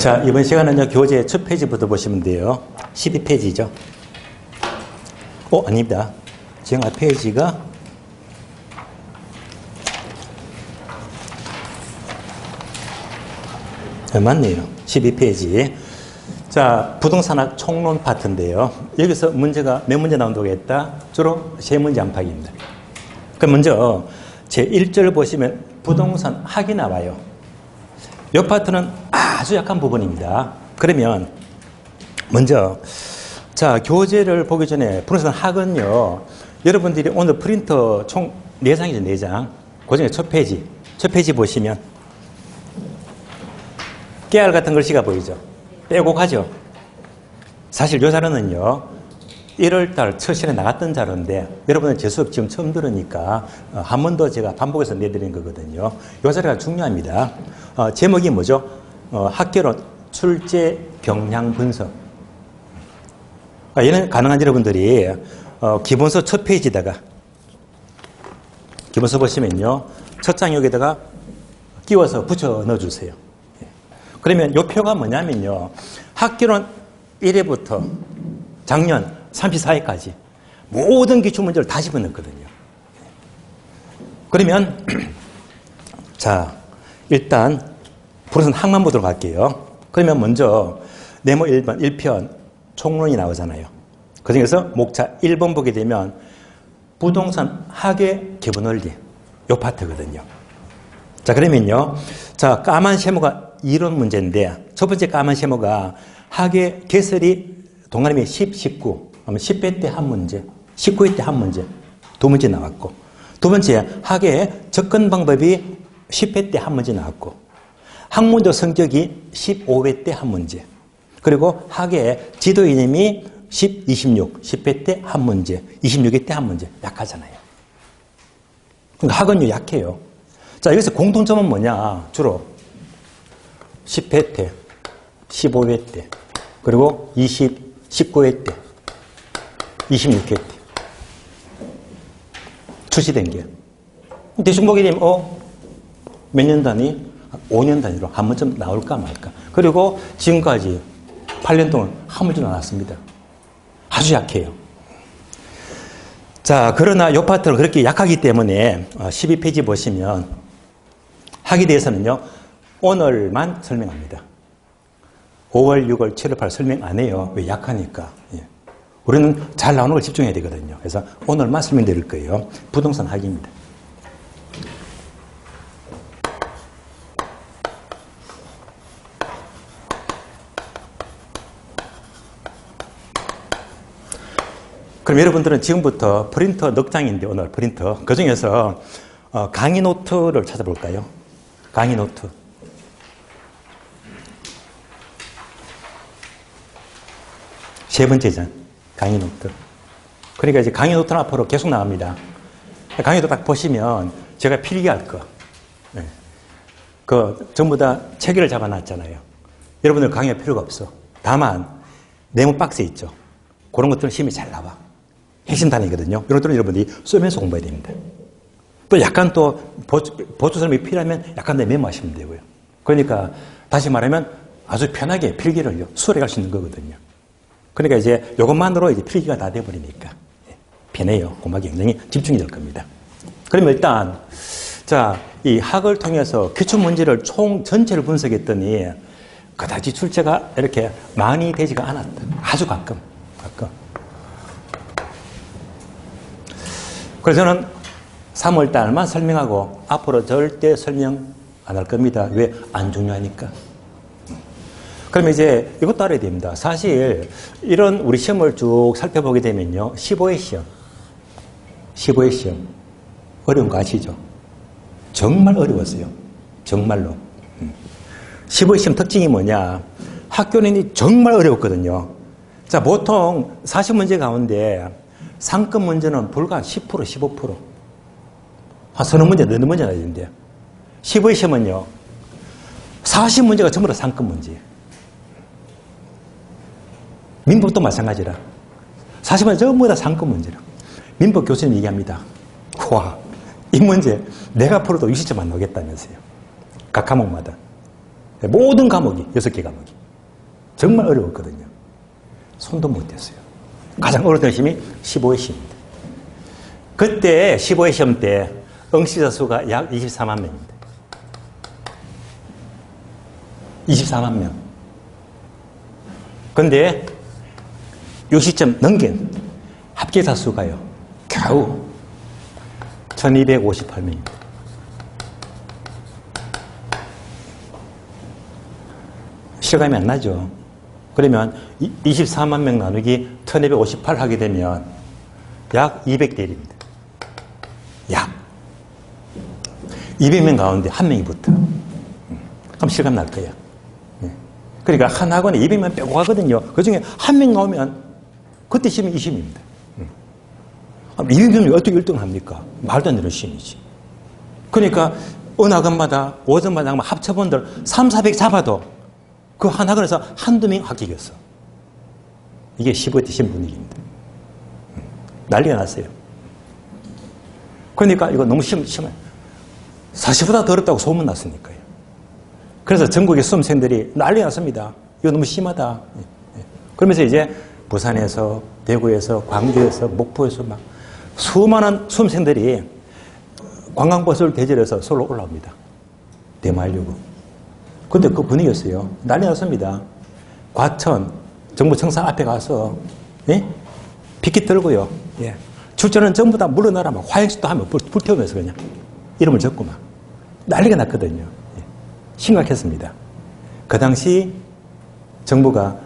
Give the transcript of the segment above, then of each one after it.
자, 이번 시간은요, 교재 첫 페이지부터 보시면 돼요. 12페이지죠. 아닙니다. 지금 앞 페이지가 맞네요. 12페이지. 자, 부동산학 총론 파트인데요. 여기서 문제가 몇 문제 나온다고 했다? 주로 세 문제 안팎입니다. 그럼 먼저 제 1절 보시면 부동산 학이 나와요. 이 파트는 아주 약한 부분입니다. 그러면 먼저 자, 교재를 보기 전에 부동산 학은요, 여러분들이 오늘 프린터 총 4장이죠, 4장. 그 중에 첫 페이지 보시면 깨알 같은 글씨가 보이죠? 빼곡하죠? 사실 이 자료는요, 1월달 첫 시간에 나갔던 자료인데, 여러분은 제 수업 지금 처음 들으니까 한 번 더 제가 반복해서 내드린 거거든요. 이 자료가 중요합니다. 제목이 뭐죠? 학개론 출제 경향 분석. 얘는 가능한 여러분들이 기본서 첫 페이지에다가, 기본서 보시면요, 첫 장 여기다가 끼워서 붙여 넣어주세요. 그러면 이 표가 뭐냐면요, 학개론 1회부터 작년 34회까지 모든 기출문제를 다 집어넣거든요. 그러면 자, 일단 부동산 학만 보도록 할게요. 그러면 먼저 네모 1번 1편 총론이 나오잖아요. 그 중에서 목차 1번 보게 되면 부동산 학의 기본 원리, 이 파트거든요. 자, 그러면요, 자, 까만 세모가 이론 문제인데, 첫 번째 까만 세모가 학의 개설이 동그라미 10, 19, 10회 때 한 문제, 19회 때 한 문제, 두 문제 나왔고, 두 번째 학의 접근 방법이 10회 때 한 문제 나왔고, 학문적 성격이 15회 때 한 문제, 그리고 학의 지도 이념이 10, 26, 10회 때 한 문제, 26회 때 한 문제. 약하잖아요. 그러니까 학은요, 약해요. 자, 여기서 공통점은 뭐냐? 주로 10회 때, 15회 때, 그리고 19회 때, 26회 때. 출시된 게. 대충 보게 되면, 몇 년 단위? 5년 단위로 한 번쯤 나올까 말까. 그리고 지금까지 8년 동안 한 번도 나왔습니다. 아주 약해요. 자, 그러나 이 파트는 그렇게 약하기 때문에 12페이지 보시면 학에 대해서는요, 오늘만 설명합니다. 5월, 6월, 7월, 8월 설명 안 해요. 왜? 약하니까. 예. 우리는 잘 나오는 걸 집중해야 되거든요. 그래서 오늘만 설명드릴 거예요. 부동산 학입니다. 그럼 여러분들은 지금부터 프린터 넉 장인데, 오늘 프린터. 그 중에서 강의 노트를 찾아볼까요? 강의 노트. 세 번째 장, 강의 노트. 그러니까 이제 강의 노트는 앞으로 계속 나갑니다. 강의 노트 딱 보시면 제가 필기할 거. 네. 전부 다 체계를 잡아놨잖아요. 여러분들 강의할 필요가 없어. 다만, 네모 박스에 있죠. 그런 것들은 시험이 잘 나와. 핵심 단위거든요. 이런 것들은 여러분들이 쓰면서 공부해야 됩니다. 또 약간 또 보충 설명이 필요하면 약간 더 메모하시면 되고요. 그러니까 다시 말하면 아주 편하게 필기를 수월히 갈 수 있는 거거든요. 그러니까 이제 이것만으로 이제 필기가 다 돼버리니까 편해요. 공부하기 굉장히 집중이 될 겁니다. 그러면 일단 자, 이 학을 통해서 기출 문제를 전체를 분석했더니 그다지 출제가 이렇게 많이 되지가 않았다. 아주 가끔. 그래서 저는 3월 달만 설명하고 앞으로 절대 설명 안 할 겁니다. 왜? 안 중요하니까. 그러면 이제 이것도 알아야 됩니다. 사실 이런 우리 시험을 쭉 살펴보게 되면요, 15회 시험 어려운 거 아시죠? 정말 어려웠어요. 정말로. 15회 시험 특징이 뭐냐? 학교는이 정말 어려웠거든요. 자, 보통 40문제 가운데 상급 문제는 불과 10%, 15%. 한 서너 문제, 너무 문제 나는데 15회 시험은요, 40문제가 전부 다 상급 문제예요. 민법도 마찬가지라. 40문제 전부 다 상급 문제라. 민법 교수님 얘기합니다. 와, 이 문제 내가 풀어도 60점 안 나오겠다면서요. 각 과목마다. 모든 과목이 6개 과목이 정말 어려웠거든요. 손도 못 댔어요. 가장 어려웠던 시험이 15회 시험입니다. 그때 15회 시험 때 응시자 수가 약 24만 명입니다. 24만 명. 근데 60점 넘긴 합계자 수가요. 겨우 1258명입니다. 실감이 안 나죠. 그러면 24만 명 나누기 1258 하게 되면 약 200대 1입니다. 약 200명 가운데 한 명이 붙어. 그럼 실감 날 거예요. 그러니까 한 학원에 200명 빼고 가거든요. 그 중에 한 명 나오면 그때 시험이 20입니다. 200명이 어떻게 1등을 합니까? 말도 안 되는 시험이지. 그러니까 어느 학원마다 오전마다 합쳐본들 3, 400 잡아도 그 한 학원에서 한두 명 합격이었어. 이게 15회 시험 분위기입니다. 난리가 났어요. 그러니까 이거 너무 심해. 사실보다 더 어렵다고 소문났으니까요. 그래서 전국의 수험생들이 난리 났습니다. 이거 너무 심하다. 그러면서 이제 부산에서, 대구에서, 광주에서, 목포에서 막 수많은 수험생들이 관광버스를 대절해서 서울로 올라옵니다. 대마하려고. 근데 그 분위기였어요. 난리 났습니다. 과천, 정부청사 앞에 가서, 예? 피켓 들고요. 예. 출전은 전부 다 물러나라, 막 화행식도 하면 불태우면서 그냥 이름을 적고 막 난리가 났거든요. 예. 심각했습니다. 그 당시 정부가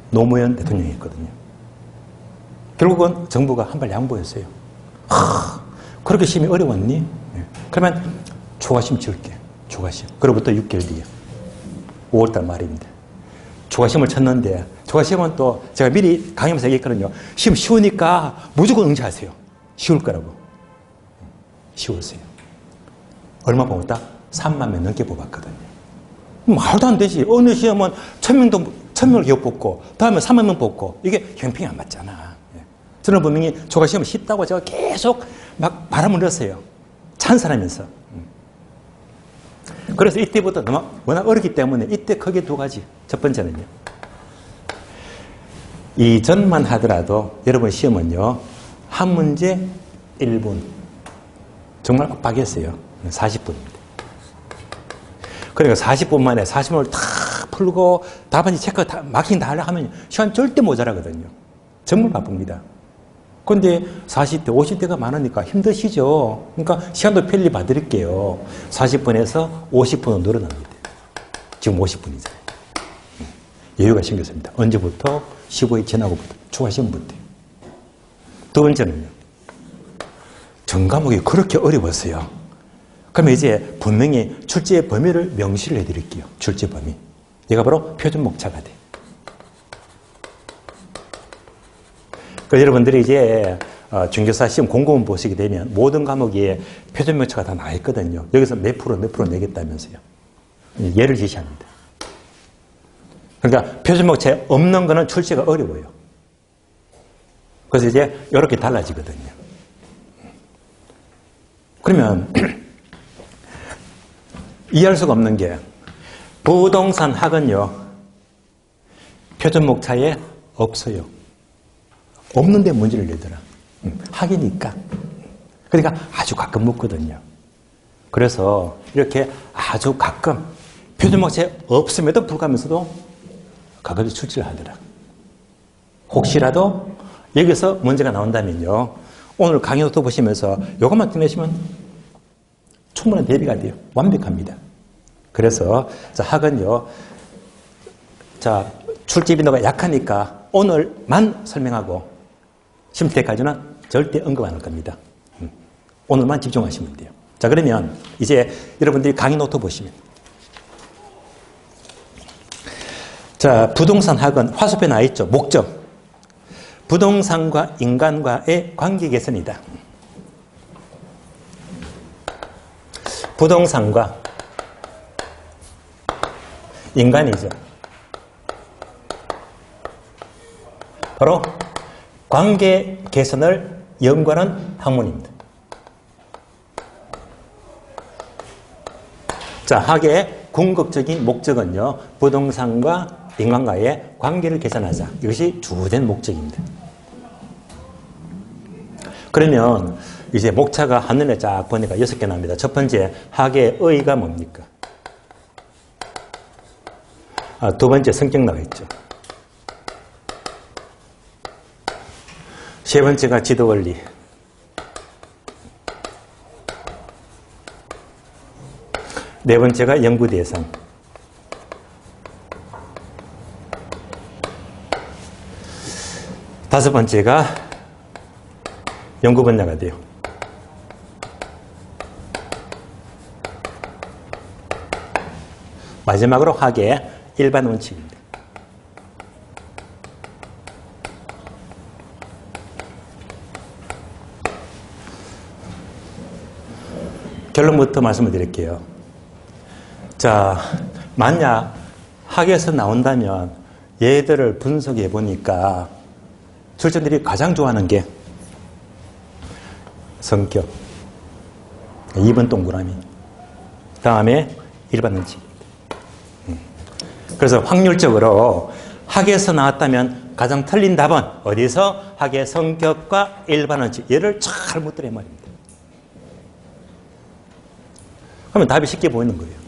노무현 대통령이었거든요. 결국은 정부가 한 발 양보했어요. 그렇게 시험이 어려웠니? 예. 그러면 초과시험 치울게. 초과시험. 그로부터 6개월 뒤에 5월달 말입니다. 초과시험을 쳤는데 초과시험은 또 제가 미리 강의하면서 얘기했거든요. 시험 쉬우니까 무조건 응시하세요. 쉬울 거라고. 쉬웠어요. 얼마 뽑았다? 3만 명 넘게 뽑았거든요. 말도 안 되지. 어느 시험은 1000명을 기억 뽑고 다음에 3만 명 뽑고 이게 형평이 안 맞잖아. 저는 분명히 초과시험이 쉽다고 제가 계속 막 바람을 넣었어요. 찬성하면서. 그래서 이때부터 워낙 어렵기 때문에 이때 크게 두 가지. 첫 번째는요. 이전만 하더라도 여러분 시험은요. 한 문제 1분. 정말 빡빡했어요. 40분입니다. 그러니까 40분 만에 40분을 다 풀고 답안지 체크 마킹 다 하려고 하면 시간 절대 모자라거든요. 정말 바쁩니다. 근데 40대, 50대가 많으니까 힘드시죠? 그러니까 시간도 편리 봐드릴게요. 40분에서 50분으로 늘어납니다. 지금 50분이잖아요. 여유가 생겼습니다. 언제부터? 15회 지나고부터. 초과시험부터. 두 번째는요. 전 과목이 그렇게 어려웠어요. 그러면 이제 분명히 출제 범위를 명시를 해드릴게요. 출제 범위. 얘가 바로 표준목차가 돼. 그 여러분들이 이제 중개사 시험 공고문 보시게 되면 모든 과목에 표준목차가 다 나와 있거든요. 여기서 몇 프로 내겠다면서요. 예를 제시합니다. 그러니까 표준목차에 없는 거는 출제가 어려워요. 그래서 이제 이렇게 달라지거든요. 그러면 이해할 수가 없는 게 부동산 학은요. 표준목차에 없어요. 없는데 문제를 내더라. 학이니까. 그러니까 아주 가끔 묻거든요. 그래서 이렇게 아주 가끔 표준목차에 없음에도 불구하면서도 가끔씩 출제를 하더라. 혹시라도 여기서 문제가 나온다면요. 오늘 강의 노트 보시면서 이것만 끝내시면 충분한 대비가 돼요. 완벽합니다. 그래서 학은요. 자, 출제 빈도가 약하니까 오늘만 설명하고 시험 때까지는 절대 언급 안 할 겁니다. 오늘만 집중하시면 돼요. 자, 그러면 이제 여러분들이 강의 노트 보시면. 자, 부동산 학은 화살표에 나와 있죠. 목적. 부동산과 인간과의 관계 개선이다. 부동산과 인간이죠. 바로 관계 개선을 연구하는 학문입니다. 자, 학의 궁극적인 목적은요, 부동산과 인간과의 관계를 개선하자. 이것이 주된 목적입니다. 그러면 이제 목차가 한눈에 쫙 보니까 6개 나옵니다. 첫 번째, 학의 의가 뭡니까? 두 번째, 성격 나와 있죠. 세 번째가 지도 원리. 네 번째가 연구 대상. 다섯 번째가 연구 분야가 돼요. 마지막으로 학의 일반 원칙입니다. 결론부터 말씀을 드릴게요. 자, 만약 학에서 나온다면 얘들을 분석해 보니까 출전들이 가장 좋아하는 게 성격, 2번 동그라미, 다음에 일반 원칙입니다. 그래서 확률적으로 학에서 나왔다면 가장 틀린 답은 어디서? 학의 성격과 일반 원칙, 얘를 잘 묻더란 말입니다. 그러면 답이 쉽게 보이는 거예요.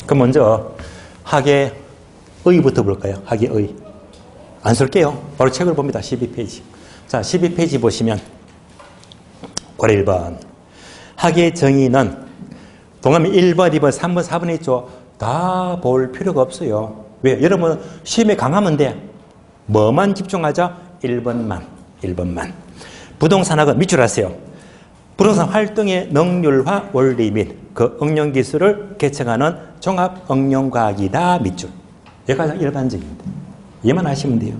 그럼 먼저 학의 의부터 볼까요? 학의 의. 안 쓸게요. 바로 책을 봅니다. 12페이지. 자, 12페이지 보시면 고려 1번. 학의 정의는 동그라미 1번, 2번, 3번, 4번에 있죠. 다 볼 필요가 없어요. 왜? 여러분 시험에 강하면 돼. 뭐만 집중하자? 1번만. 1번만. 부동산학은 밑줄 하세요. 부동산 활동의 능률화 원리 및 그 응용 기술을 개척하는 종합 응용과학이다. 밑줄. 얘가 가장 일반적입니다. 얘만 하시면 돼요.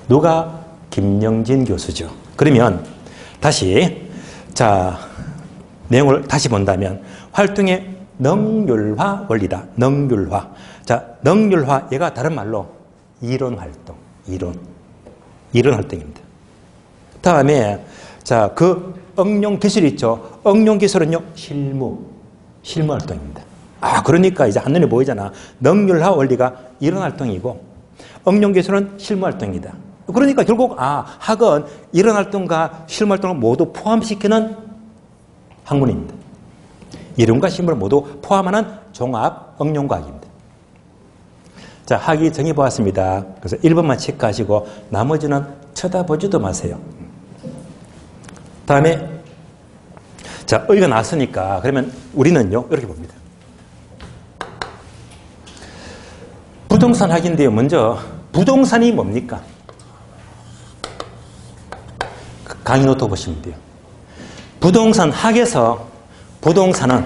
누가? 김영진 교수죠. 그러면 다시 자 내용을 다시 본다면 활동의 능률화 원리다. 능률화. 자, 능률화 얘가 다른 말로 이론 활동. 이론 활동입니다. 다음에 자, 그 응용 기술이 있죠. 응용 기술은요, 실무 활동입니다. 그러니까 이제 한눈에 보이잖아. 능률화 원리가 이론 활동이고 응용 기술은 실무 활동이다. 그러니까 결국 학은 이론 활동과 실무 활동을 모두 포함시키는 학문입니다. 이론과 실무를 모두 포함하는 종합 응용과학입니다. 자, 학이 정해보았습니다. 그래서 1번만 체크하시고 나머지는 쳐다보지도 마세요. 다음에 자, 의가 나왔으니까 그러면 우리는요 이렇게 봅니다. 부동산 학인데요. 먼저 부동산이 뭡니까? 강의 노트 보시면 돼요. 부동산 학에서 부동산은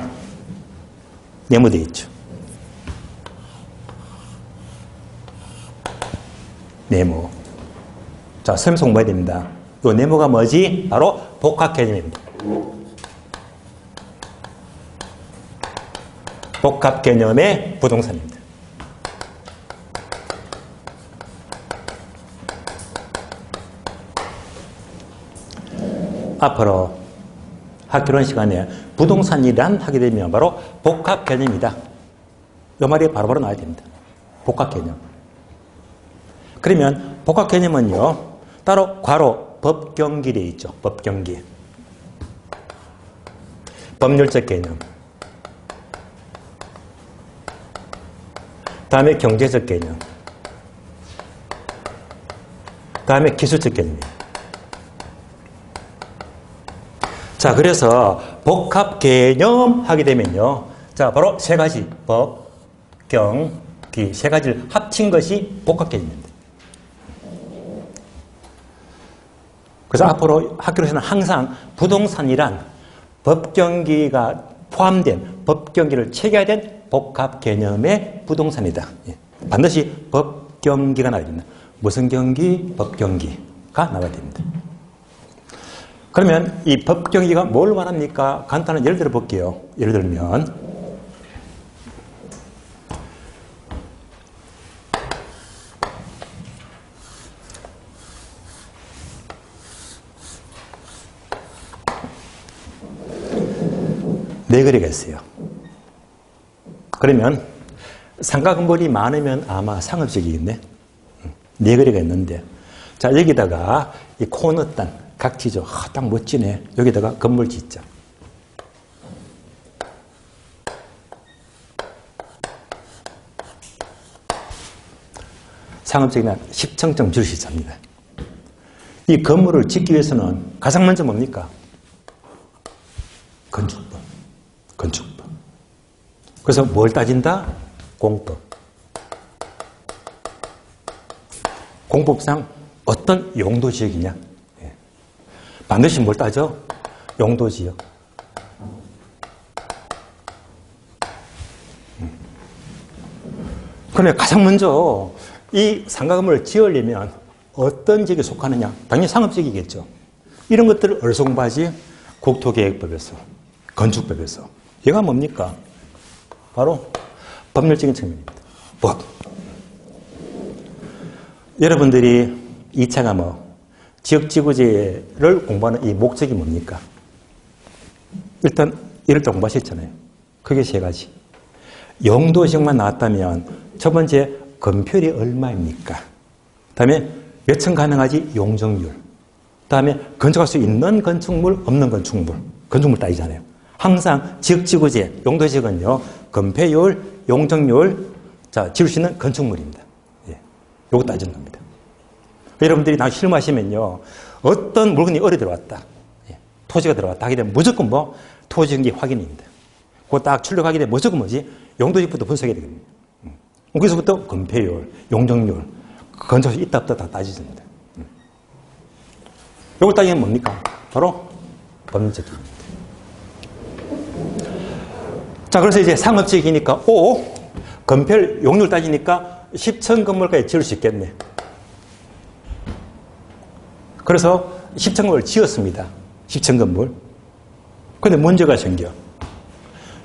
네모되어 있죠. 네모. 자, 설명 공부해야 됩니다. 이 네모가 뭐지? 바로 복합 개념입니다. 복합 개념의 부동산입니다. 앞으로 학교론 시간에 부동산이란 하게 되면 바로 복합 개념이다. 이 말이 바로바로 나와야 됩니다. 복합 개념. 그러면 복합 개념은요, 따로 괄호 법경기에 있죠. 법경기. 법률적 개념. 다음에 경제적 개념. 다음에 기술적 개념. 자, 그래서 복합 개념 하게 되면요. 자, 바로 세 가지. 법, 경, 기. 세 가지를 합친 것이 복합 개념입니다. 그래서 앞으로 학교에서는 항상 부동산이란 법경기가 포함된 법경기를 체계화된 복합 개념의 부동산이다. 반드시 법경기가 나와야 됩니다. 무슨 경기? 법경기가 나와야 됩니다. 그러면 이 법경기가 뭘 말합니까? 간단한 예를 들어 볼게요. 예를 들면 4거리가 있어요. 그러면 상가 건물이 많으면 아마 상업적이겠네. 4거리가 있는데, 자, 여기다가 이 코너 땅, 각지죠. 딱 멋지네. 여기다가 건물 짓자. 상업적이면 10층쯤 줄 수 있습니다. 이 건물을 짓기 위해서는 가장 먼저 뭡니까? 건축법. 건축법. 그래서 뭘 따진다? 공법. 공법상 어떤 용도 지역이냐? 예. 반드시 뭘 따져? 용도 지역. 그러면 가장 먼저 이 상가 건물을 지으려면 어떤 지역에 속하느냐? 당연히 상업지역이겠죠. 이런 것들을 어디서 공부하지? 국토계획법에서, 건축법에서. 얘가 뭡니까? 바로 법률적인 측면입니다. 법. 여러분들이 2차 과목 지역지구제를 공부하는 이 목적이 뭡니까? 일단 이럴 때 공부하셨잖아요. 그게 3가지. 용도지역만 나왔다면 첫 번째 건폐율이 얼마입니까? 그 다음에 몇 층 가능하지? 용적률. 그 다음에 건축할 수 있는 건축물, 없는 건축물. 건축물 따지잖아요. 항상 지역지구제, 용도지역은요, 건폐율, 용적률, 자, 지을 수 있는 건축물입니다. 예. 요거 따지는 겁니다. 여러분들이 나중에 실무하시면요, 어떤 물건이 어디 들어왔다. 예. 토지가 들어왔다 하게 되면 무조건 뭐, 토지경기 확인입니다. 그거 딱 출력하게 되면 무조건 뭐지? 용도지역부터 분석해야 되거든요. 거기서부터 건폐율, 용적률, 건축할 수 있다 없다 다 따지습니다. 요걸 따지면 뭡니까? 바로 법률적입니다. 자, 그래서 이제 상업지역이니까 건폐율, 용률 따지니까 10층 건물까지 지을 수 있겠네. 그래서 10층 건물을 지었습니다. 10층 건물. 근데 문제가 생겨.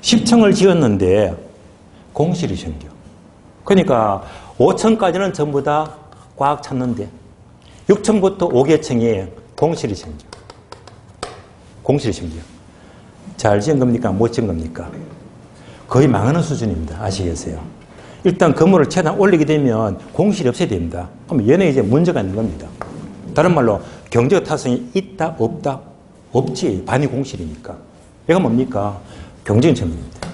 10층을 지었는데 공실이 생겨. 그러니까 5층까지는 전부 다 꽉 찼는데 6층부터 5개층에 공실이 생겨. 공실이 생겨. 잘 지은 겁니까? 못 지은 겁니까? 거의 망하는 수준입니다. 아시겠어요? 일단 건물을 최대한 올리게 되면 공실이 없어야 됩니다. 그럼 얘는 이제 문제가 있는 겁니다. 다른 말로 경제적 타성이 있다 없다? 없지. 반이 공실이니까. 얘가 뭡니까? 경제적인 측면입니다.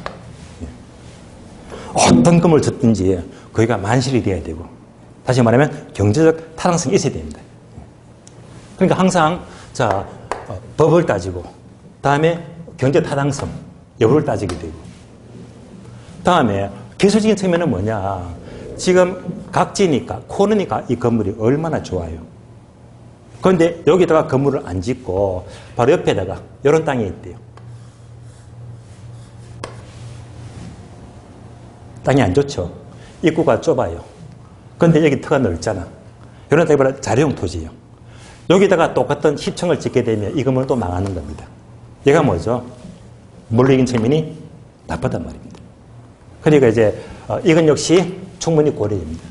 어떤 건물을 짓든지 거기가 만실이 돼야 되고, 다시 말하면 경제적 타당성이 있어야 됩니다. 그러니까 항상 자, 법을 따지고, 다음에 경제 타당성 여부를 따지게 되고, 다음에 기술적인 측면은 뭐냐? 지금 각지니까 코너니까 이 건물이 얼마나 좋아요. 그런데 여기다가 건물을 안 짓고 바로 옆에다가 이런 땅이 있대요. 땅이 안 좋죠. 입구가 좁아요. 그런데 여기 터가 넓잖아. 이런 땅이 바로 자료용 토지예요. 여기다가 똑같은 10층을 짓게 되면 이 건물은 또 망하는 겁니다. 얘가 뭐죠? 물리적인 측면이 나쁘단 말입니다. 그러니까 이제 이건 역시 충분히 고려됩니다.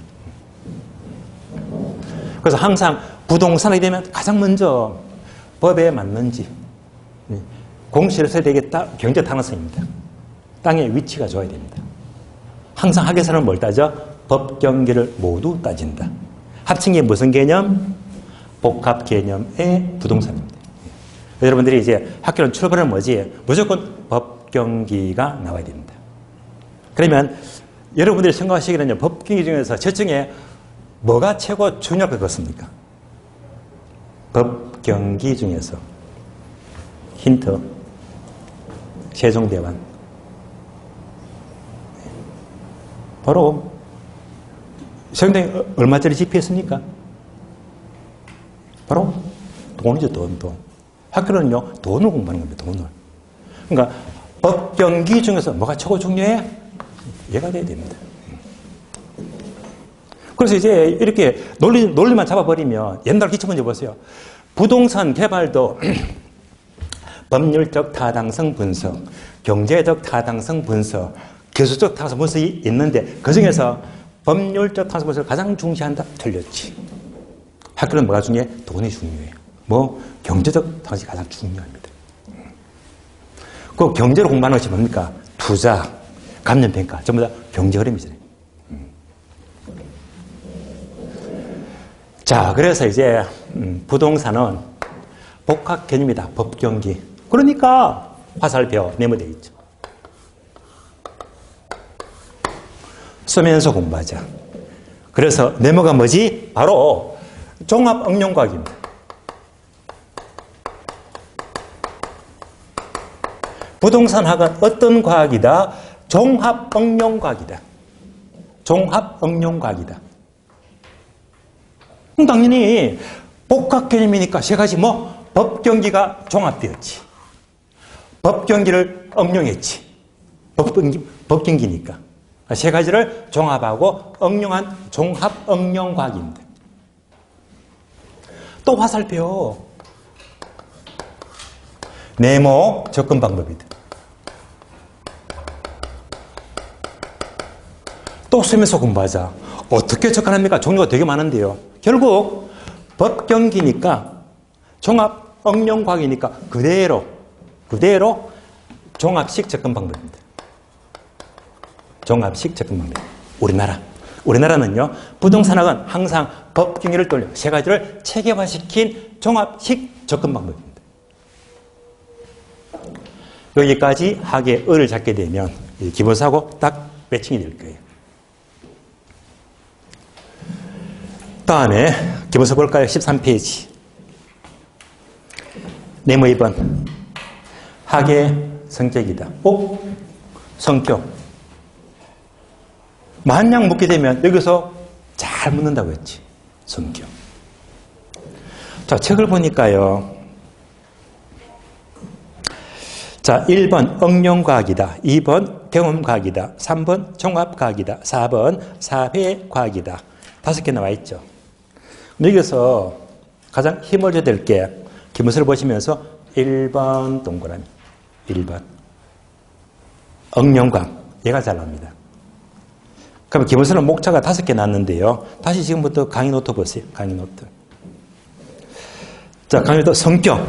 그래서 항상 부동산이 되면 가장 먼저 법에 맞는지 공시를 써야 되겠다. 경제 타당성입니다. 땅의 위치가 좋아야 됩니다. 항상 학에서는 뭘 따져? 법, 경계를 모두 따진다. 합칭이 무슨 개념? 복합 개념의 부동산입니다. 여러분들이 이제 학교는 출발은 뭐지? 무조건 법, 경기가 나와야 됩니다. 그러면 여러분들이 생각하시기에는 법, 경기 중에서 저중에 뭐가 최고 중요할 것 같습니까? 법, 경기 중에서 힌트 세종대왕. 바로 세종대왕이 얼마짜리 집회했습니까? 바로 돈이죠. 돈. 학교는요 돈을 공부하는 겁니다. 돈을. 그러니까 법, 경기 중에서 뭐가 최고 중요해? 얘가 돼야 됩니다. 그래서 이제 이렇게 논리만 잡아버리면 옛날 기초문제 보세요. 부동산 개발도 법률적 타당성 분석, 경제적 타당성 분석, 기술적 타당성 분석이 있는데 그중에서 법률적 타당성 분석을 가장 중시한다? 틀렸지. 학교는 뭐가 중요해? 돈이 중요해요. 뭐 경제적 타당성이 가장 중요합니다. 그 경제로 공부하는 것이 뭡니까? 투자, 감정평가, 전부 다 경제 흐름이잖아요. 자, 그래서 이제 부동산은 복합 개념이다. 법경기. 그러니까 화살표 네모되어 있죠. 쓰면서 공부하자. 그래서 네모가 뭐지? 바로 종합응용과학입니다. 부동산학은 어떤 과학이다? 종합응용과학이다. 종합응용과학이다. 당연히 복합 개념이니까 세 가지 법경기가 종합되었지. 법경기를 응용했지. 법경기니까. 세 가지를 종합하고 응용한 종합응용과학입니다. 또 화살표. 네모 접근 방법이다. 또 쓰면서 공부하자. 어떻게 접근합니까? 종류가 되게 많은데요. 결국 법경기니까 종합응용과학이니까 그대로 종합식 접근 방법입니다. 종합식 접근 방법. 우리나라는요, 부동산학은 항상 법경기를 돌려 세 가지를 체계화시킨 종합식 접근 방법입니다. 여기까지 학의 을을 잡게 되면 기본사고 딱 매칭이 될 거예요. 다음에 기본서 볼까요? 13페이지. 네모 2번. 학의 성격이다. 성격. 만약 묻게 되면 여기서 잘 묻는다고 했지. 성격. 자, 책을 보니까요. 자, 1번 응용과학이다. 2번 경험과학이다. 3번 종합과학이다. 4번 사회과학이다. 5개 나와 있죠. 여기서 가장 힘을 줘야 될 게 기본서를 보시면서 1번 동그라미. 1번. 응용과학. 얘가 잘 나옵니다. 그럼 기본서는 목차가 5개 났는데요. 다시 지금부터 강의 노트 보세요. 강의 노트. 자, 강의 노트 성격.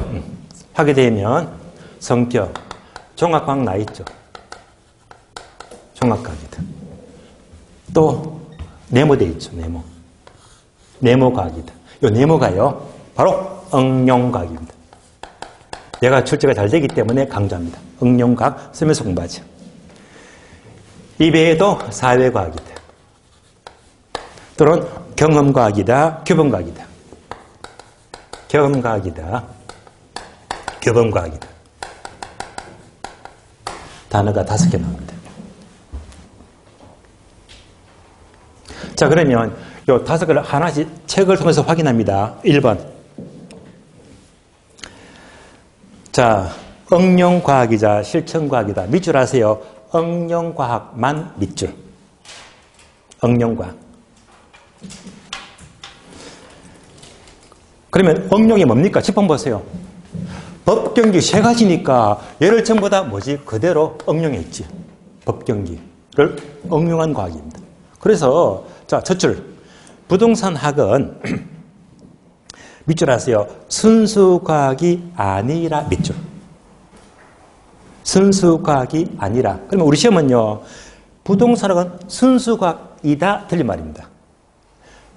하게 되면 성격. 종합과학 나 있죠. 종합과학이다. 또 네모 돼 있죠. 네모과학이다. 이 네모가요. 바로 응용과학입니다. 얘가 출제가 잘 되기 때문에 강조합니다. 응용과학 쓰면서 공부하죠. 이 외에도 사회과학이다. 또는 경험과학이다. 교범과학이다. 경험과학이다. 교범과학이다. 단어가 5개 나옵니다. 자, 그러면 이 5개를 하나씩 책을 통해서 확인합니다. 1번. 자, 응용과학이자 실천과학이다. 밑줄 아세요? 응용과학만 밑줄. 응용과학. 그러면 응용이 뭡니까? 짚어 보세요. 법경기 3가지니까 얘를 전부 다 그대로 응용했지. 법경기를 응용한 과학입니다. 그래서 자, 첫 줄. 부동산학은 밑줄 아세요? 순수과학이 아니라 밑줄. 순수과학이 아니라. 그러면 우리 시험은요. 부동산학은 순수과학이다. 틀린 말입니다.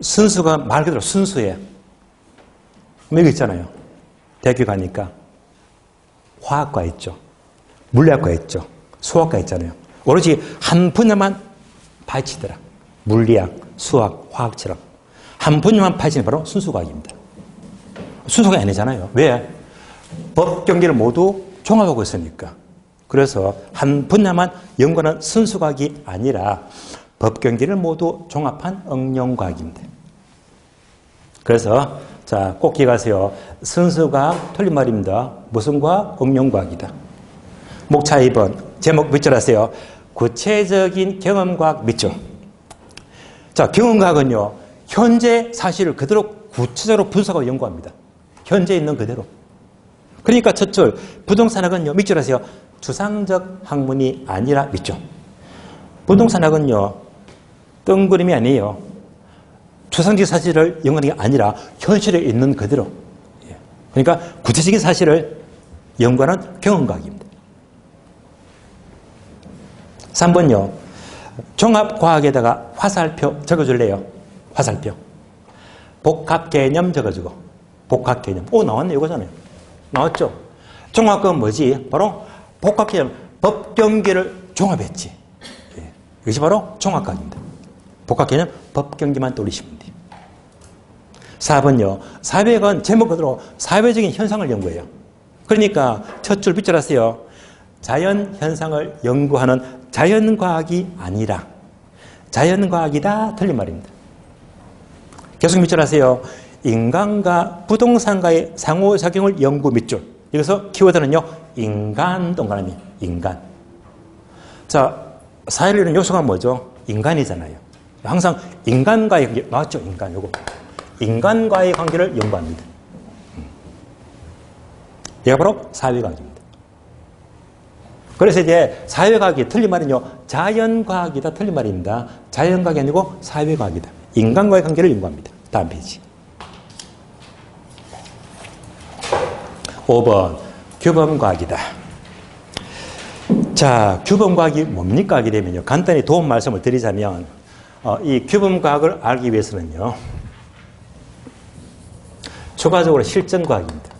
순수가 말 그대로 순수해. 여기 있잖아요. 대학교 가니까 화학과 있죠. 물리학과 있죠. 수학과 있잖아요. 오로지 한 분야만 파헤치더라. 물리학, 수학, 화학처럼. 한 분야만 파헤치는 바로 순수과학입니다. 순수가 아니잖아요. 왜? 법경기를 모두 종합하고 있으니까. 그래서 한 분야만 연구하는 순수과학이 아니라 법경기를 모두 종합한 응용과학입니다. 그래서 자, 꼭 기억하세요. 순수과학 틀린 말입니다. 무슨 과학? 응용과학이다. 목차 2번. 제목 밑줄 하세요. 구체적인 경험과학 밑줄. 자, 경험과학은요. 현재 사실을 그대로 구체적으로 분석하고 연구합니다. 현재 있는 그대로. 그러니까 첫 줄. 부동산학은요. 밑줄 하세요. 추상적 학문이 아니라 밑줄. 부동산학은요. 뜬구름이 아니에요. 추상적 사실을 연구하는 게 아니라 현실에 있는 그대로. 그러니까 구체적인 사실을 연구하는 경험과학입니다. 3번요. 종합과학에다가 화살표 적어줄래요? 화살표. 복합개념 적어주고. 복합개념. 오, 나왔네. 이거잖아요. 나왔죠? 종합은 뭐지? 바로 복합개념. 법경계를 종합했지. 예. 이것이 바로 종합과학입니다. 복합개념 법경계만 떠올리시면 돼요. 4번요. 사회학은 제목 그대로 사회적인 현상을 연구해요. 그러니까 첫 줄 빗줄하세요. 자연 현상을 연구하는 자연과학이 아니라 자연과학이다. 틀린 말입니다. 계속 밑줄하세요. 인간과 부동산과의 상호작용을 연구 밑줄. 여기서 키워드는요. 인간 동그라미. 인간. 자, 사회를 이루는 요소가 뭐죠? 인간이잖아요. 항상 인간과의 관계. 나왔죠? 인간. 요거. 인간과의 관계를 연구합니다. 얘가 바로 사회과학입니다. 그래서 이제 사회과학이 틀린 말은요. 자연과학이다. 틀린 말입니다. 자연과학이 아니고 사회과학이다. 인간과의 관계를 연구합니다. 다음 페이지. 5번 규범과학이다. 자, 규범과학이 뭡니까? 하게 되면요. 간단히 도움 말씀을 드리자면 이 규범과학을 알기 위해서는요. 추가적으로 실전과학입니다.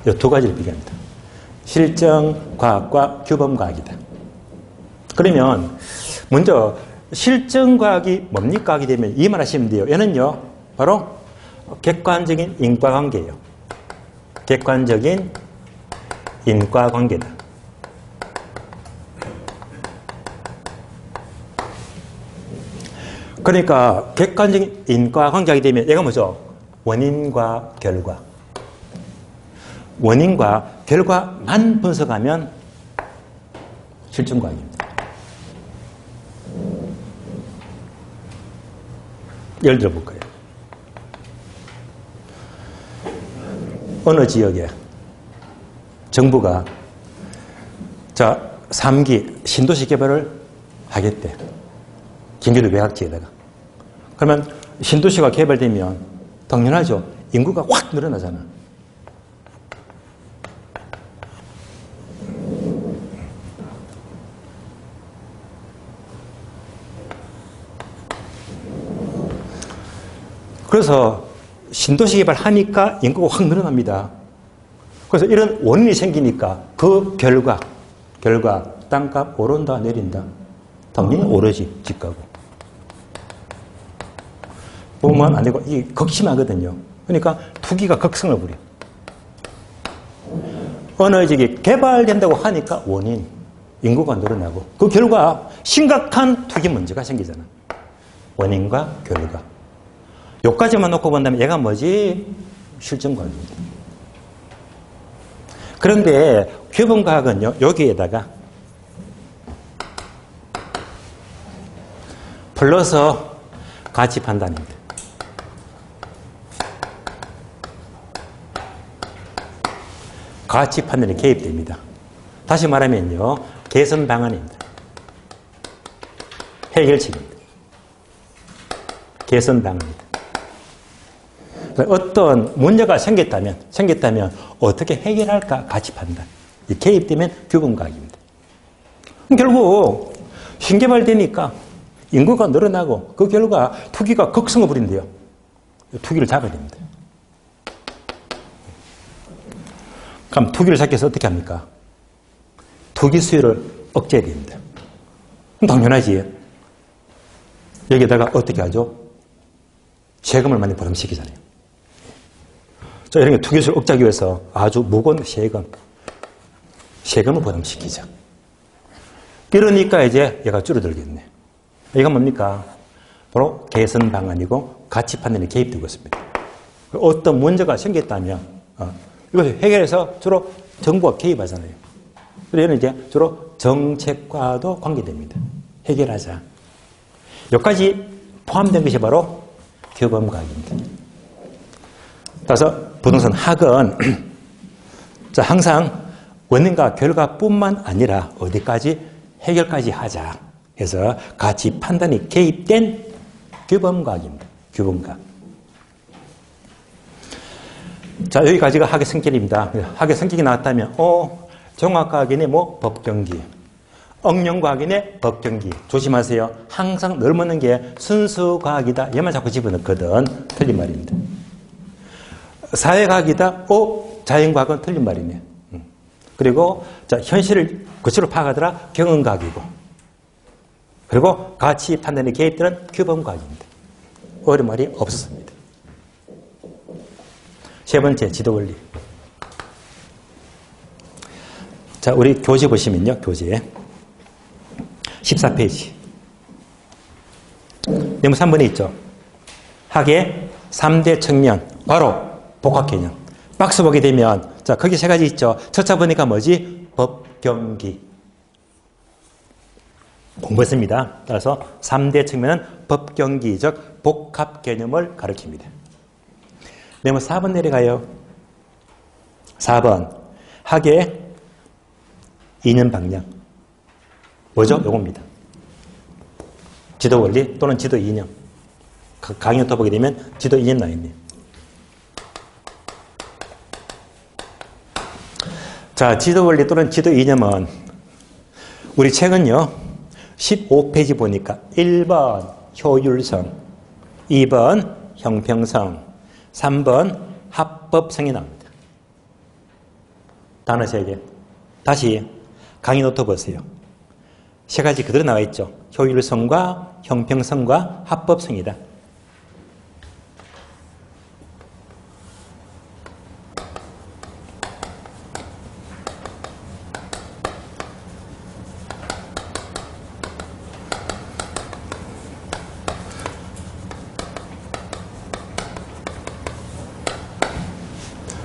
이 두 가지를 비교합니다. 실전과학과 규범과학이다. 그러면 먼저 실전과학이 뭡니까? 하게 되면 이 말 하시면 돼요. 얘는요. 바로 객관적인 인과관계예요. 객관적인 인과관계다. 그러니까 객관적인 인과관계 하게 되면 얘가 뭐죠? 원인과 결과. 원인과 결과만 분석하면 실전과학입니다. 예를 들어 볼까요? 어느 지역에 정부가 3기 신도시 개발을 하겠대. 경기도 외곽지에다가. 그러면 신도시가 개발되면 당연하죠. 인구가 확 늘어나잖아. 그래서 신도시 개발하니까 인구가 확 늘어납니다. 그래서 이런 원인이 생기니까 그 결과 땅값 오른다 내린다. 당연히 오르지 집가고. 보면 안 되고 이게 극심하거든요. 그러니까 투기가 극성을 부려. 어느 지역이 개발된다고 하니까 원인 인구가 늘어나고 그 결과 심각한 투기 문제가 생기잖아. 원인과 결과. 요까지만 놓고 본다면 얘가 뭐지? 실전과학입니다. 그런데 규범과학은요. 여기에다가 플러스 가치 판단입니다. 가치 판단이 개입됩니다. 다시 말하면요. 개선 방안입니다. 해결책입니다. 개선 방안입니다. 어떤 문제가 생겼다면 어떻게 해결할까? 가치 판단. 개입되면 규범과학입니다. 결국 신개발되니까 인구가 늘어나고 그 결과 투기가 극성을 부린대요. 투기를 잡아야 됩니다. 그럼 투기를 잡기 위해서 어떻게 합니까? 투기 수요를 억제해야 됩니다. 당연하지. 여기다가 어떻게 하죠? 세금을 많이 부담시키잖아요. 자, 이런 게 투기 수요를 억제하기 위해서 아주 무거운 세금을 부담시키죠. 그러니까 이제 얘가 줄어들겠네. 이건 뭡니까? 바로 개선 방안이고 가치 판단이 개입되고 있습니다. 어떤 문제가 생겼다면 이것을 해결해서 주로 정부가 개입하잖아요. 그래서 얘는 이제 주로 정책과도 관계됩니다. 해결하자. 여기까지 포함된 것이 바로 규범과학입니다. 따라서 부동산 학은 항상 원인과 결과뿐만 아니라 어디까지 해결까지 하자 해서 가치 판단이 개입된 규범과학입니다. 규범과학. 자, 여기까지가 학예 성격입니다. 학예 성격이 나왔다면, 종합과학인의 뭐 법경기, 응용과학인의 법경기. 조심하세요. 항상 늘 묻는 게 순수과학이다. 얘만 자꾸 집어넣거든. 틀린 말입니다. 사회과학이다. 자연과학은 틀린 말이네. 그리고 자, 현실을 구체로 파악하더라. 경험과학이고. 그리고 가치 판단의 개입들은 규범과학입니다. 어려운 말이 없었습니다. 세 번째, 지도원리. 자, 우리 교재 보시면요. 교재. 14페이지. 네모 3번에 있죠. 학의 3대 측면. 바로 복합개념. 박스 보게 되면, 자, 거기 세 가지 있죠. 첫차 보니까 뭐지? 법경기. 공부했습니다. 따라서 3대 측면은 법경기, 즉 복합개념을 가리킵니다. 네모 4번 내려가요. 4번. 학의 이념 방향. 뭐죠? 요겁니다. 지도 원리 또는 지도 이념. 강의 또 보게 되면 지도 이념 나와 있네요. 자, 지도 원리 또는 지도 이념은 우리 책은요. 15페이지 보니까 1번 효율성, 2번 형평성, 3번 합법성이 나옵니다. 단어 3개. 다시 강의 노트 보세요. 세 가지 그대로 나와 있죠. 효율성과 형평성과 합법성이다.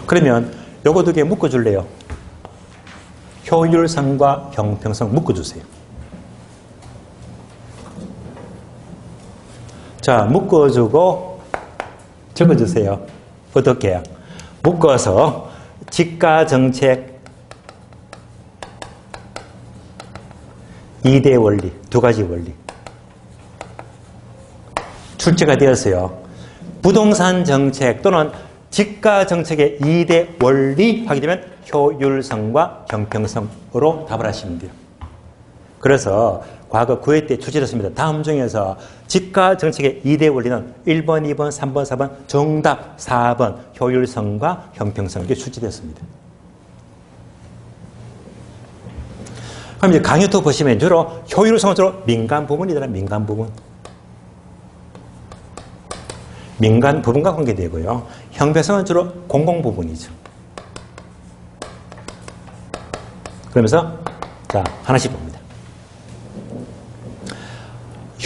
그러면 요거 두 개 묶어줄래요? 효율성과 형평성 묶어주세요. 자, 묶어주고 적어주세요. 어떻게? 묶어서 직가정책 2대 원리, 두 가지 원리. 출제가 되었어요. 부동산 정책 또는 직가정책의 2대 원리 하게 되면 효율성과 형평성으로 답을 하시면 돼요. 그래서 과거 9회 때 출제됐습니다. 다음 중에서 직가정책의 2대 원리는 1번, 2번, 3번, 4번, 정답 4번 효율성과 형평성 이게 출제됐습니다. 그럼 이제 강의도 보시면 주로 효율성은 주로 민간 부분이더라. 민간 부분. 민간 부분과 관계되고요. 형평성은 주로 공공 부분이죠. 그러면서 자, 하나씩 봅니다.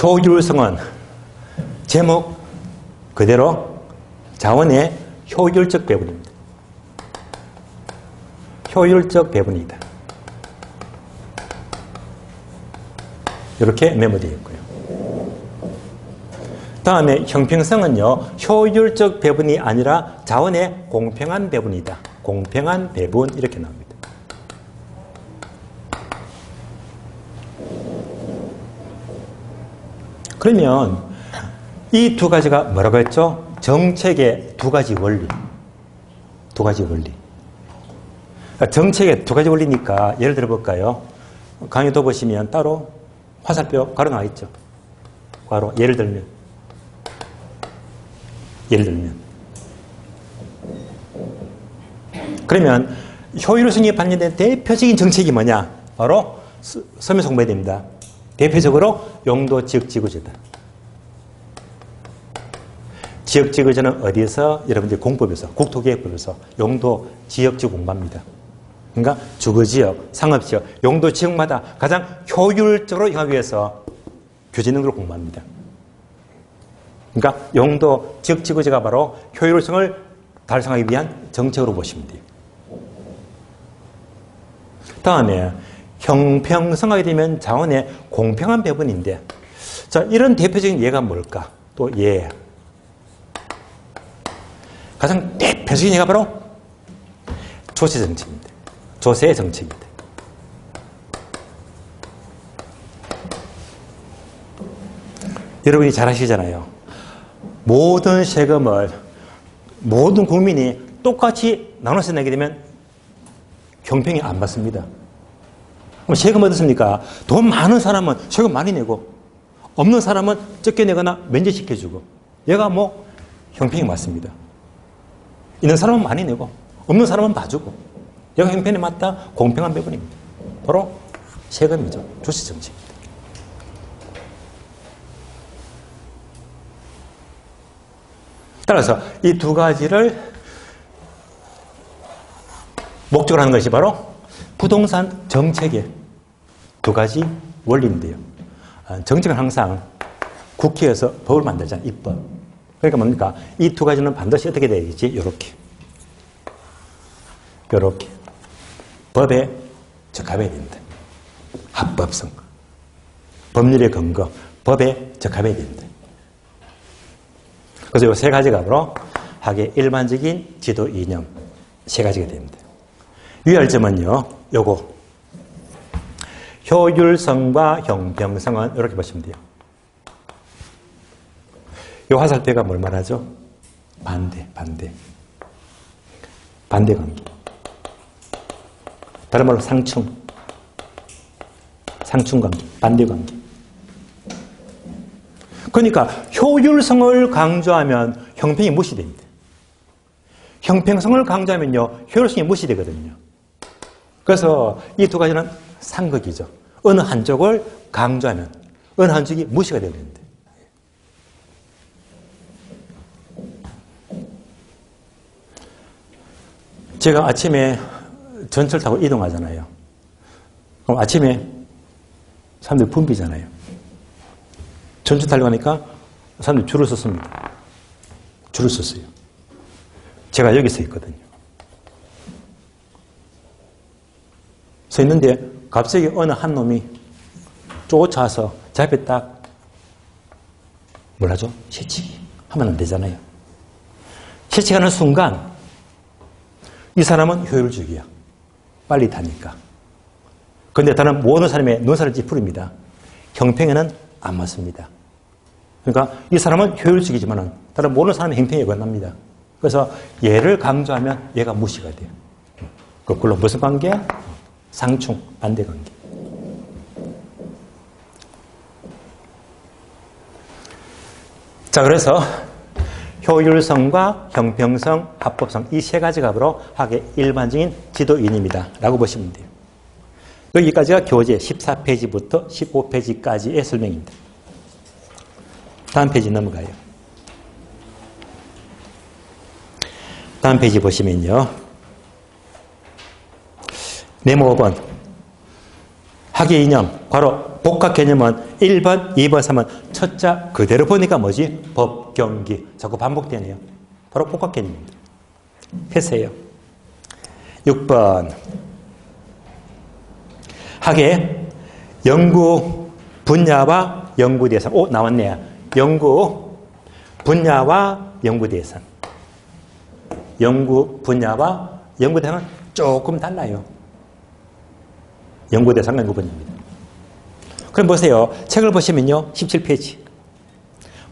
효율성은 제목 그대로 자원의 효율적 배분입니다. 효율적 배분이다. 이렇게 메모되어 있고요. 다음에 형평성은요. 효율적 배분이 아니라 자원의 공평한 배분이다. 공평한 배분 이렇게 나옵니다. 그러면 이 두 가지가 뭐라고 했죠? 정책의 두 가지 원리. 두 가지 원리. 정책의 두 가지 원리니까 예를 들어 볼까요? 강의도 보시면 따로 화살표 가로 나와 있죠. 가로. 예를 들면 그러면 효율성에 반영된 대표적인 정책이 뭐냐? 바로 설명서 공부해야 됩니다. 대표적으로 용도 지역지구제다. 지역지구제는 어디에서? 여러분들 공법에서, 국토계획법에서 용도 지역지구 공부합니다. 그러니까 주거지역, 상업지역, 용도 지역마다 가장 효율적으로 이용하기 위해서 규제 능력을 공부합니다. 그러니까 용도 지역지구제가 바로 효율성을 달성하기 위한 정책으로 보시면 돼요. 다음에 형평성하게 되면 자원의 공평한 배분인데, 자, 이런 대표적인 예가 뭘까? 또 예. 가장 대표적인 예가 바로 조세 정책입니다. 조세 정책입니다. 여러분이 잘 아시잖아요. 모든 세금을 모든 국민이 똑같이 나눠서 내게 되면 형평이 안 받습니다. 그럼 세금 어떻습니까? 돈 많은 사람은 세금 많이 내고 없는 사람은 적게 내거나 면제시켜주고 얘가 뭐 형평이 맞습니다. 있는 사람은 많이 내고 없는 사람은 봐주고 얘가 형편에 맞다 공평한 배분입니다. 바로 세금이죠. 주시정책입니다. 따라서 이 두 가지를 목적으로 하는 것이 바로 부동산 정책의 두 가지 원리인데요. 정책은 항상 국회에서 법을 만들잖아요. 입법. 그러니까 뭡니까? 이 두 가지는 반드시 어떻게 되겠지? 이렇게. 이렇게. 법에 적합해야 된다. 합법성. 법률의 근거. 법에 적합해야 된다. 그래서 이 세 가지가 바로 학의 일반적인 지도 이념 세 가지가 됩니다. 유의할 점은요, 요거. 효율성과 형평성은 이렇게 보시면 돼요. 요 화살표가 뭘 말하죠? 반대. 반대 관계. 다른 말로 상충 관계, 반대 관계. 그러니까 효율성을 강조하면 형평이 무시됩니다. 형평성을 강조하면요, 효율성이 무시되거든요. 그래서 이 두 가지는 상극이죠. 어느 한쪽을 강조하면 어느 한쪽이 무시가 되어야 됩니다. 제가 아침에 전철 타고 이동하잖아요. 그럼 아침에 사람들이 붐비잖아요. 전철 타려고 하니까 사람들이 줄을 섰습니다. 줄을 섰어요. 제가 여기 서 있거든요. 서 있는데 갑자기 어느 한 놈이 쫓아와서 제 앞에 딱 뭘 하죠? 새치기 하면 안 되잖아요. 새치기하는 순간 이 사람은 효율적이야. 빨리 타니까. 그런데 다른 모든 사람의 눈살을 찌푸립니다. 형평에는 안 맞습니다. 그러니까 이 사람은 효율적이지만 다른 모든 사람의 형평에 어긋납니다. 그래서 얘를 강조하면 얘가 무시가 돼요. 거꾸로 무슨 관계? 상충, 반대 관계. 자, 그래서 효율성과 형평성, 합법성 이 세 가지가 바로 학의 일반적인 지도인입니다. 라고 보시면 돼요. 여기까지가 교재 14페이지부터 15페이지까지의 설명입니다. 다음 페이지 넘어가요. 다음 페이지 보시면요. 네모 5번. 학의 이념. 바로 복합 개념은 1번, 2번, 3번. 첫자 그대로 보니까 뭐지? 법, 경기. 자꾸 반복되네요. 바로 복합 개념입니다. 펴세요. 6번. 학의 연구 분야와 연구 대상. 오, 나왔네요. 연구 분야와 연구 대상. 연구 분야와 연구 대상은 조금 달라요. 연구 대상과 연구 분야입니다. 그럼 보세요. 책을 보시면요. 17페이지.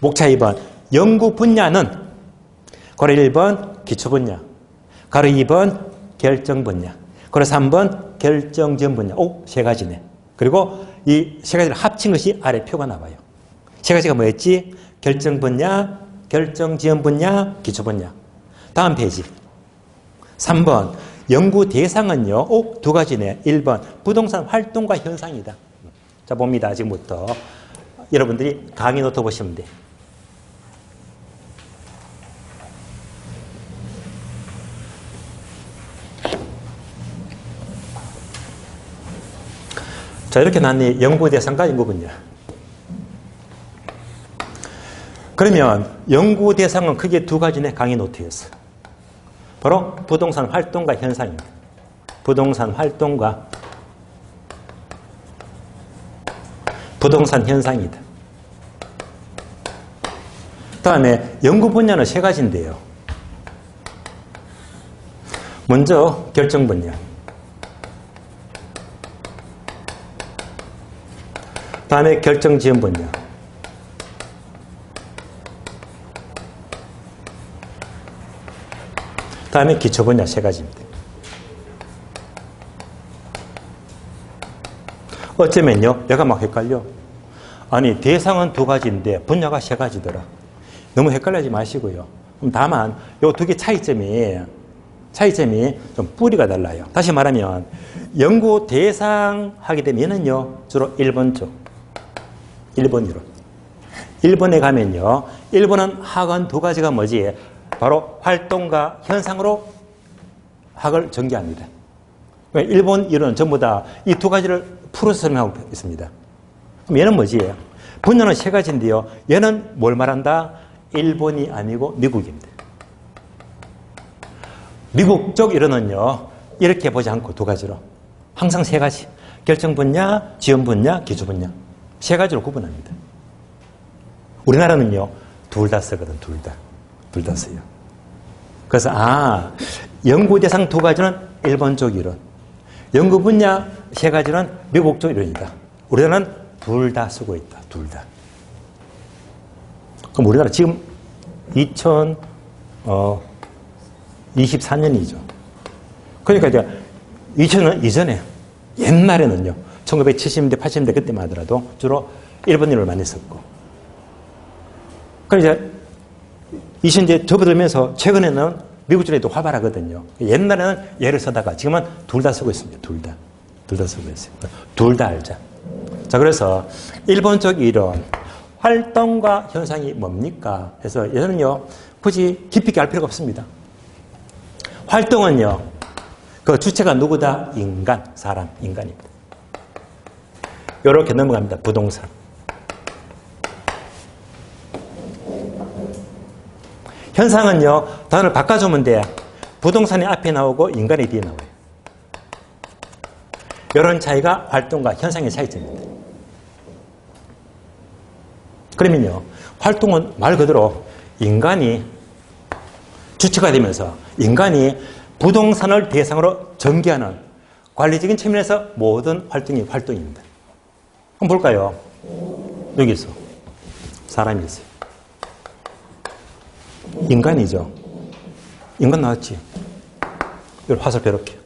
목차 2번. 연구 분야는 가로 1번 기초 분야. 가로 2번 결정 분야. 가로 3번 결정 지원 분야. 오, 세 가지네. 그리고 이 세 가지를 합친 것이 아래 표가 나와요. 세 가지가 뭐였지? 결정 분야, 결정 지원 분야, 기초 분야. 다음 페이지. 3번. 연구 대상은요. 오, 두 가지네. 1번. 부동산 활동과 현상이다. 자, 봅니다. 지금부터. 여러분들이 강의 노트 보시면 돼. 자, 이렇게 나왔네. 연구 대상과 연구 분야. 그러면 연구 대상은 크게 두 가지네. 강의 노트에서. 바로 부동산 활동과 현상입니다. 부동산 활동과 부동산 현상이다. 다음에 연구 분야는 세 가지인데요. 먼저 결정 분야. 다음에 결정 지원 분야. 다음에 기초 분야 3가지입니다. 어쩌면요, 내가 막 헷갈려. 아니, 대상은 2가지인데 분야가 3가지더라. 너무 헷갈리지 마시고요. 다만 요 2개 차이점이 좀 뿌리가 달라요. 다시 말하면 연구 대상 하게 되면은요, 주로 1번 쪽, 1번 이론. 1번에 가면요, 1번은 학은 2가지가 뭐지? 바로 활동과 현상으로 학을 전개합니다. 1번 이론은 전부 다 이 2가지를 풀어서 설명하고 있습니다. 그럼 얘는 뭐지? 분야는 3가지인데요. 얘는 뭘 말한다? 일본이 아니고 미국입니다. 미국적 이론은요, 이렇게 보지 않고 2가지로. 항상 3가지. 결정 분야, 지원 분야, 기초 분야. 3가지로 구분합니다. 우리나라는요, 둘 다 쓰거든, 둘 다. 둘 다 써요. 그래서, 연구 대상 2가지는 일본적 이론. 연구 분야 3가지는 미국적 이론이다. 우리나라는 둘 다 쓰고 있다, 둘 다. 그럼 우리나라 지금 2024년이죠. 그러니까 이제 2000년 이전에, 옛날에는요, 1970년대, 80년대 그때만 하더라도 주로 일본 이론을 많이 썼고. 그러니까 이제 2000년대 접어들면서 최근에는 미국 쪽이 또 활발하거든요. 옛날에는 얘를 쓰다가 지금은 둘 다 쓰고 있습니다. 둘 다. 둘 다 쓰고 있어요. 둘 다 알자. 자, 그래서 일본적 이론, 활동과 현상이 뭡니까? 그래서 얘는요, 굳이 깊이 있게 알 필요가 없습니다. 활동은요, 그 주체가 누구다? 인간, 사람, 인간입니다. 이렇게 넘어갑니다. 부동산. 현상은요, 단어를 바꿔주면 돼. 부동산이 앞에 나오고 인간이 뒤에 나와요. 이런 차이가 활동과 현상의 차이점입니다. 그러면요, 활동은 말 그대로 인간이 주체가 되면서 인간이 부동산을 대상으로 전개하는 관리적인 측면에서 모든 활동이 활동입니다. 한번 볼까요? 여기 있어. 사람이 있어요. 인간이죠. 인간 나왔지. 이걸 화살표 이렇게.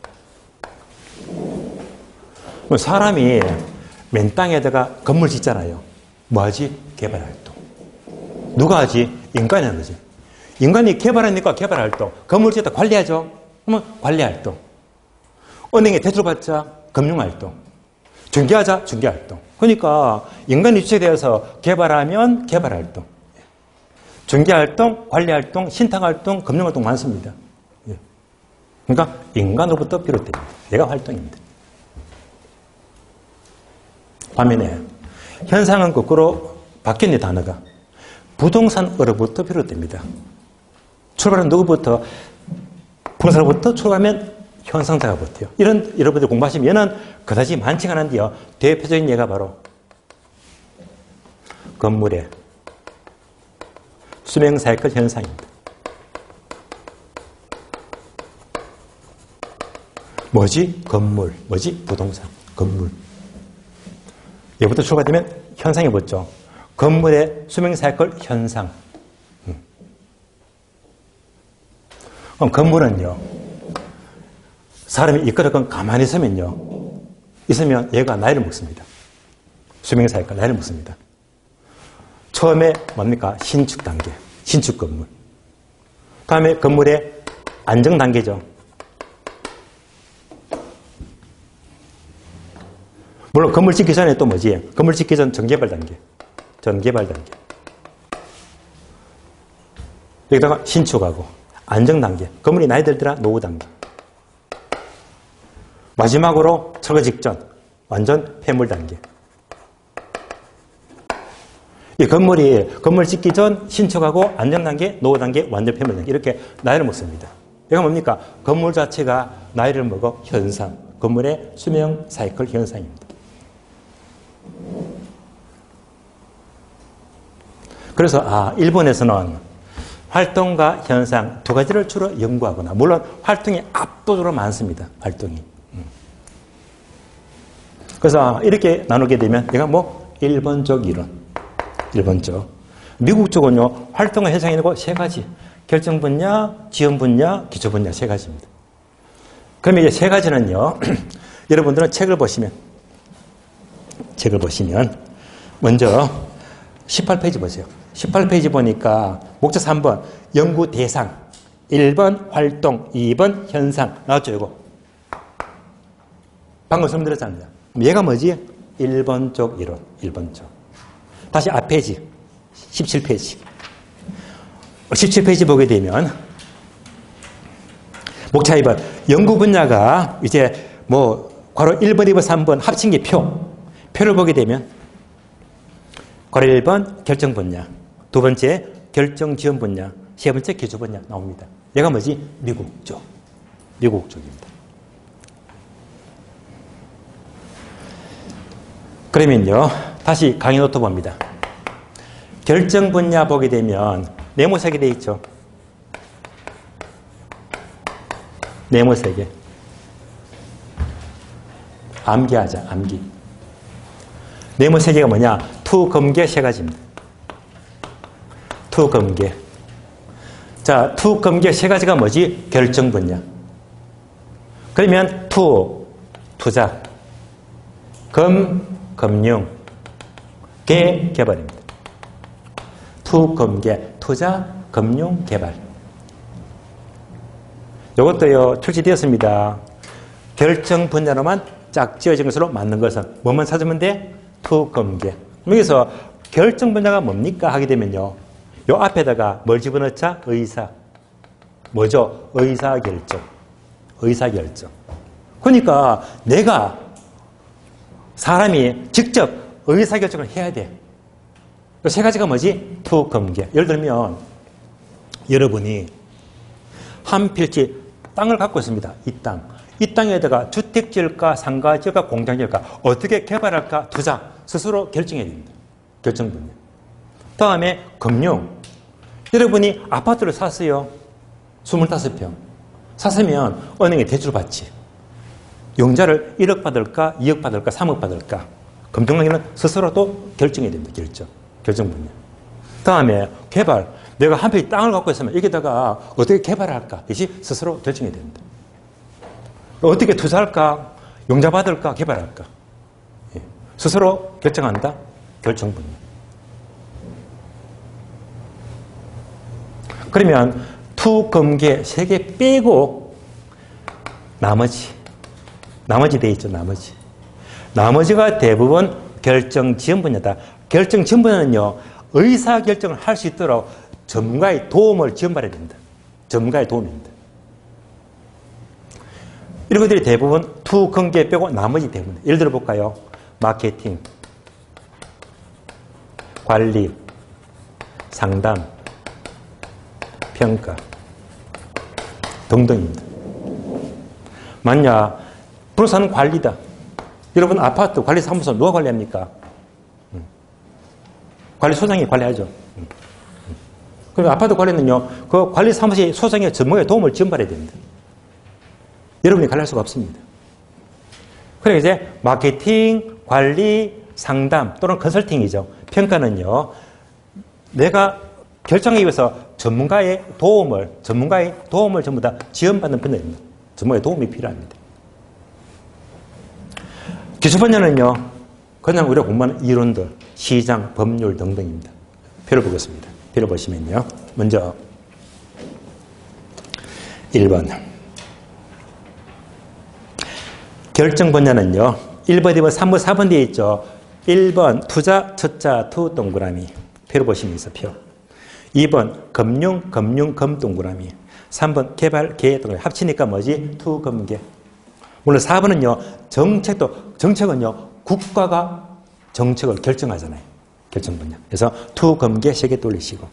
사람이 맨 땅에다가 건물 짓잖아요. 뭐 하지? 개발활동. 누가 하지? 인간이 하는 거지. 인간이 개발하니까 개발활동. 건물 짓다 관리하죠. 그러면 관리활동. 은행에 대출 받자. 금융활동. 중개하자. 중개활동. 그러니까 인간이 주체되어서 개발하면 개발활동. 중개활동, 관리활동, 신탁활동, 금융활동 많습니다. 그러니까 인간으로부터 비롯됩니다. 얘가 활동입니다. 반면에 현상은 거꾸로 바뀌는 단어가 부동산으로부터 비롯됩니다. 출발은 누구부터? 부동산으로부터 출발하면 현상자가 붙어요. 이런 여러분들 공부하시면 얘는 그다지 많지가 않은데요. 대표적인 예가 바로 건물의 수명 사이클 현상입니다. 뭐지? 건물. 뭐지? 부동산. 건물. 얘부터 출발되면 현상이 붙죠. 건물의 수명 사이클 현상. 그럼 건물은요, 사람이 이끌어건 가만히 있으면 얘가 나이를 먹습니다. 수명 사이클 나이를 먹습니다. 처음에 뭡니까? 신축 단계. 신축 건물. 다음에 건물의 안정 단계죠. 물론 건물 짓기 전에 또 뭐지? 건물 짓기 전 전개발 단계. 전개발 단계. 여기다가 신축하고 안정 단계. 건물이 나이 들더라 노후 단계. 마지막으로 철거 직전 완전 폐물 단계. 이 건물 짓기 전 신축하고 안정 단계, 노후 단계, 완전 폐물 단계 이렇게 나이를 먹습니다. 이거 뭡니까? 건물 자체가 나이를 먹어 현상. 건물의 수명 사이클 현상입니다. 그래서 일본에서는 활동과 현상 두 가지를 주로 연구하거나 물론 활동이 압도적으로 많습니다. 활동이. 그래서 이렇게 나누게 되면 얘가 일본적 이론. 일본적. 미국 쪽은요, 활동과 현상이 있고 세 가지. 결정 분야, 지원 분야, 기초 분야 세 가지입니다. 그러면 이제 세 가지는요. 여러분들은 책을 보시면 먼저 18페이지 보세요. 18페이지 보니까 목차 3번 연구 대상, 1번 활동, 2번 현상 나왔죠 이거. 방금 설명드렸잖아요. 얘가 뭐지? 1번 쪽 이론, 1번 쪽. 다시 앞페이지 17페이지 17페이지 보게 되면 목차 2번 연구 분야가 이제 뭐 괄호 1번, 2번, 3번 합친 게 표를 보게 되면 괄호 1번 결정 분야, 두 번째 결정 지원 분야, 세 번째 기초 분야 나옵니다. 얘가 뭐지? 미국 쪽입니다. 그러면요 다시 강의 노트 봅니다. 결정 분야 보게 되면 네모 3개 되어 있죠. 네모 3개. 암기하자, 암기. 네모 3개가 뭐냐? 투, 검계 3가지입니다. 투, 검계. 자, 투, 검계 3가지가 뭐지? 결정 분야. 그러면 투, 투자. 검, 금융. 개, 개발입니다. 투, 검계, 투자, 금융, 개발. 이것도요, 출시되었습니다. 결정 분야로만 짝 지어진 것으로 맞는 것은 뭐만 찾으면 돼? 투, 검계. 여기서 결정 분야가 뭡니까? 하게 되면요. 요 앞에다가 뭘 집어넣자? 의사. 뭐죠? 의사결정. 의사결정. 그러니까 내가 사람이 직접 의사결정을 해야 돼. 세 가지가 뭐지? 투, 검계. 예를 들면 여러분이 한 필지 땅을 갖고 있습니다. 이 땅. 이 땅에다가 주택 지을까, 상가 지을까, 공장 지을까, 어떻게 개발할까, 투자. 스스로 결정해야 됩니다. 결정 분야. 다음에 금융. 여러분이 아파트를 샀어요. 25평. 샀으면 은행에 대출 받지. 용자를 1억 받을까, 2억 받을까, 3억 받을까. 금융당에는 스스로 또 결정해야 됩니다. 결정 분야. 다음에 개발. 내가 한 평 땅을 갖고 있으면 여기다가 어떻게 개발할까? 이것이 스스로 결정해야 됩니다. 어떻게 투자할까? 용자 받을까? 개발할까? 스스로 결정한다? 결정 분야. 그러면 투, 검계 3개 빼고 나머지 돼 있죠. 나머지가 대부분 결정 지원 분야다. 결정 지원 분야는요. 의사결정을 할 수 있도록 전문가의 도움을 지원받아야 됩니다. 전문가의 도움입니다. 이런 것들이 대부분 투, 검계 빼고 나머지 대부분. 예를 들어 볼까요? 마케팅, 관리, 상담, 평가 등등입니다. 만약 부동산 관리다. 여러분 아파트 관리사무소 누가 관리합니까? 관리소장이 관리하죠. 그럼 아파트 관리는요. 그 관리사무소의 소장의 전문가의 도움을 지원받아야 됩니다. 여러분이 관리할 수가 없습니다. 그래 이제 마케팅, 관리, 상담 또는 컨설팅이죠. 평가는요. 내가 결정하기 위해서 전문가의 도움을 전부 다 지원받는 분야입니다. 전문가의 도움이 필요합니다. 기초 분야는요. 그냥 우리가 공부하는 이론들, 시장, 법률 등등입니다. 표를 보겠습니다. 표를 보시면요. 먼저 1번 결정 분야는요. 1번, 2번, 3번, 4번 뒤에 있죠. 1번 투자, 첫자, 투 동그라미. 표를 보시면서 표. 2번 금융, 검 동그라미. 3번 개발, 개 동그라미. 합치니까 뭐지? 투, 검계. 물론 4번은요. 정책은요. 국가가 정책을 결정하잖아요. 결정 분야. 그래서 투, 검계 3개 돌리시고.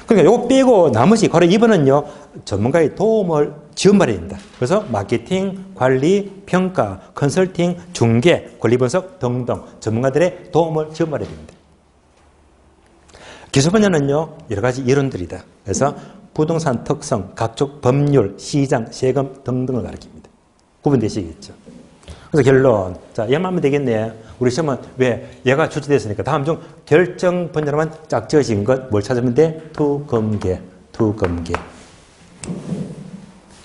그러니까 이거 빼고 나머지 바로 2번은요. 전문가의 도움을 지원받아야 됩니다. 그래서 마케팅, 관리, 평가, 컨설팅, 중개, 권리 분석 등등 전문가들의 도움을 지원받아야 됩니다. 기초 분야는요. 여러 가지 이론들이다. 그래서 부동산 특성, 각종 법률, 시장, 세금 등등을 가르칩니다. 구분되시겠죠? 그래서 결론. 자, 얘만 하면 되겠네. 우리 시험은 왜? 얘가 출제됐으니까. 다음 중 결정 분야로만 짝 지어진 것 뭘 찾으면 돼? 투, 검계. 투검계.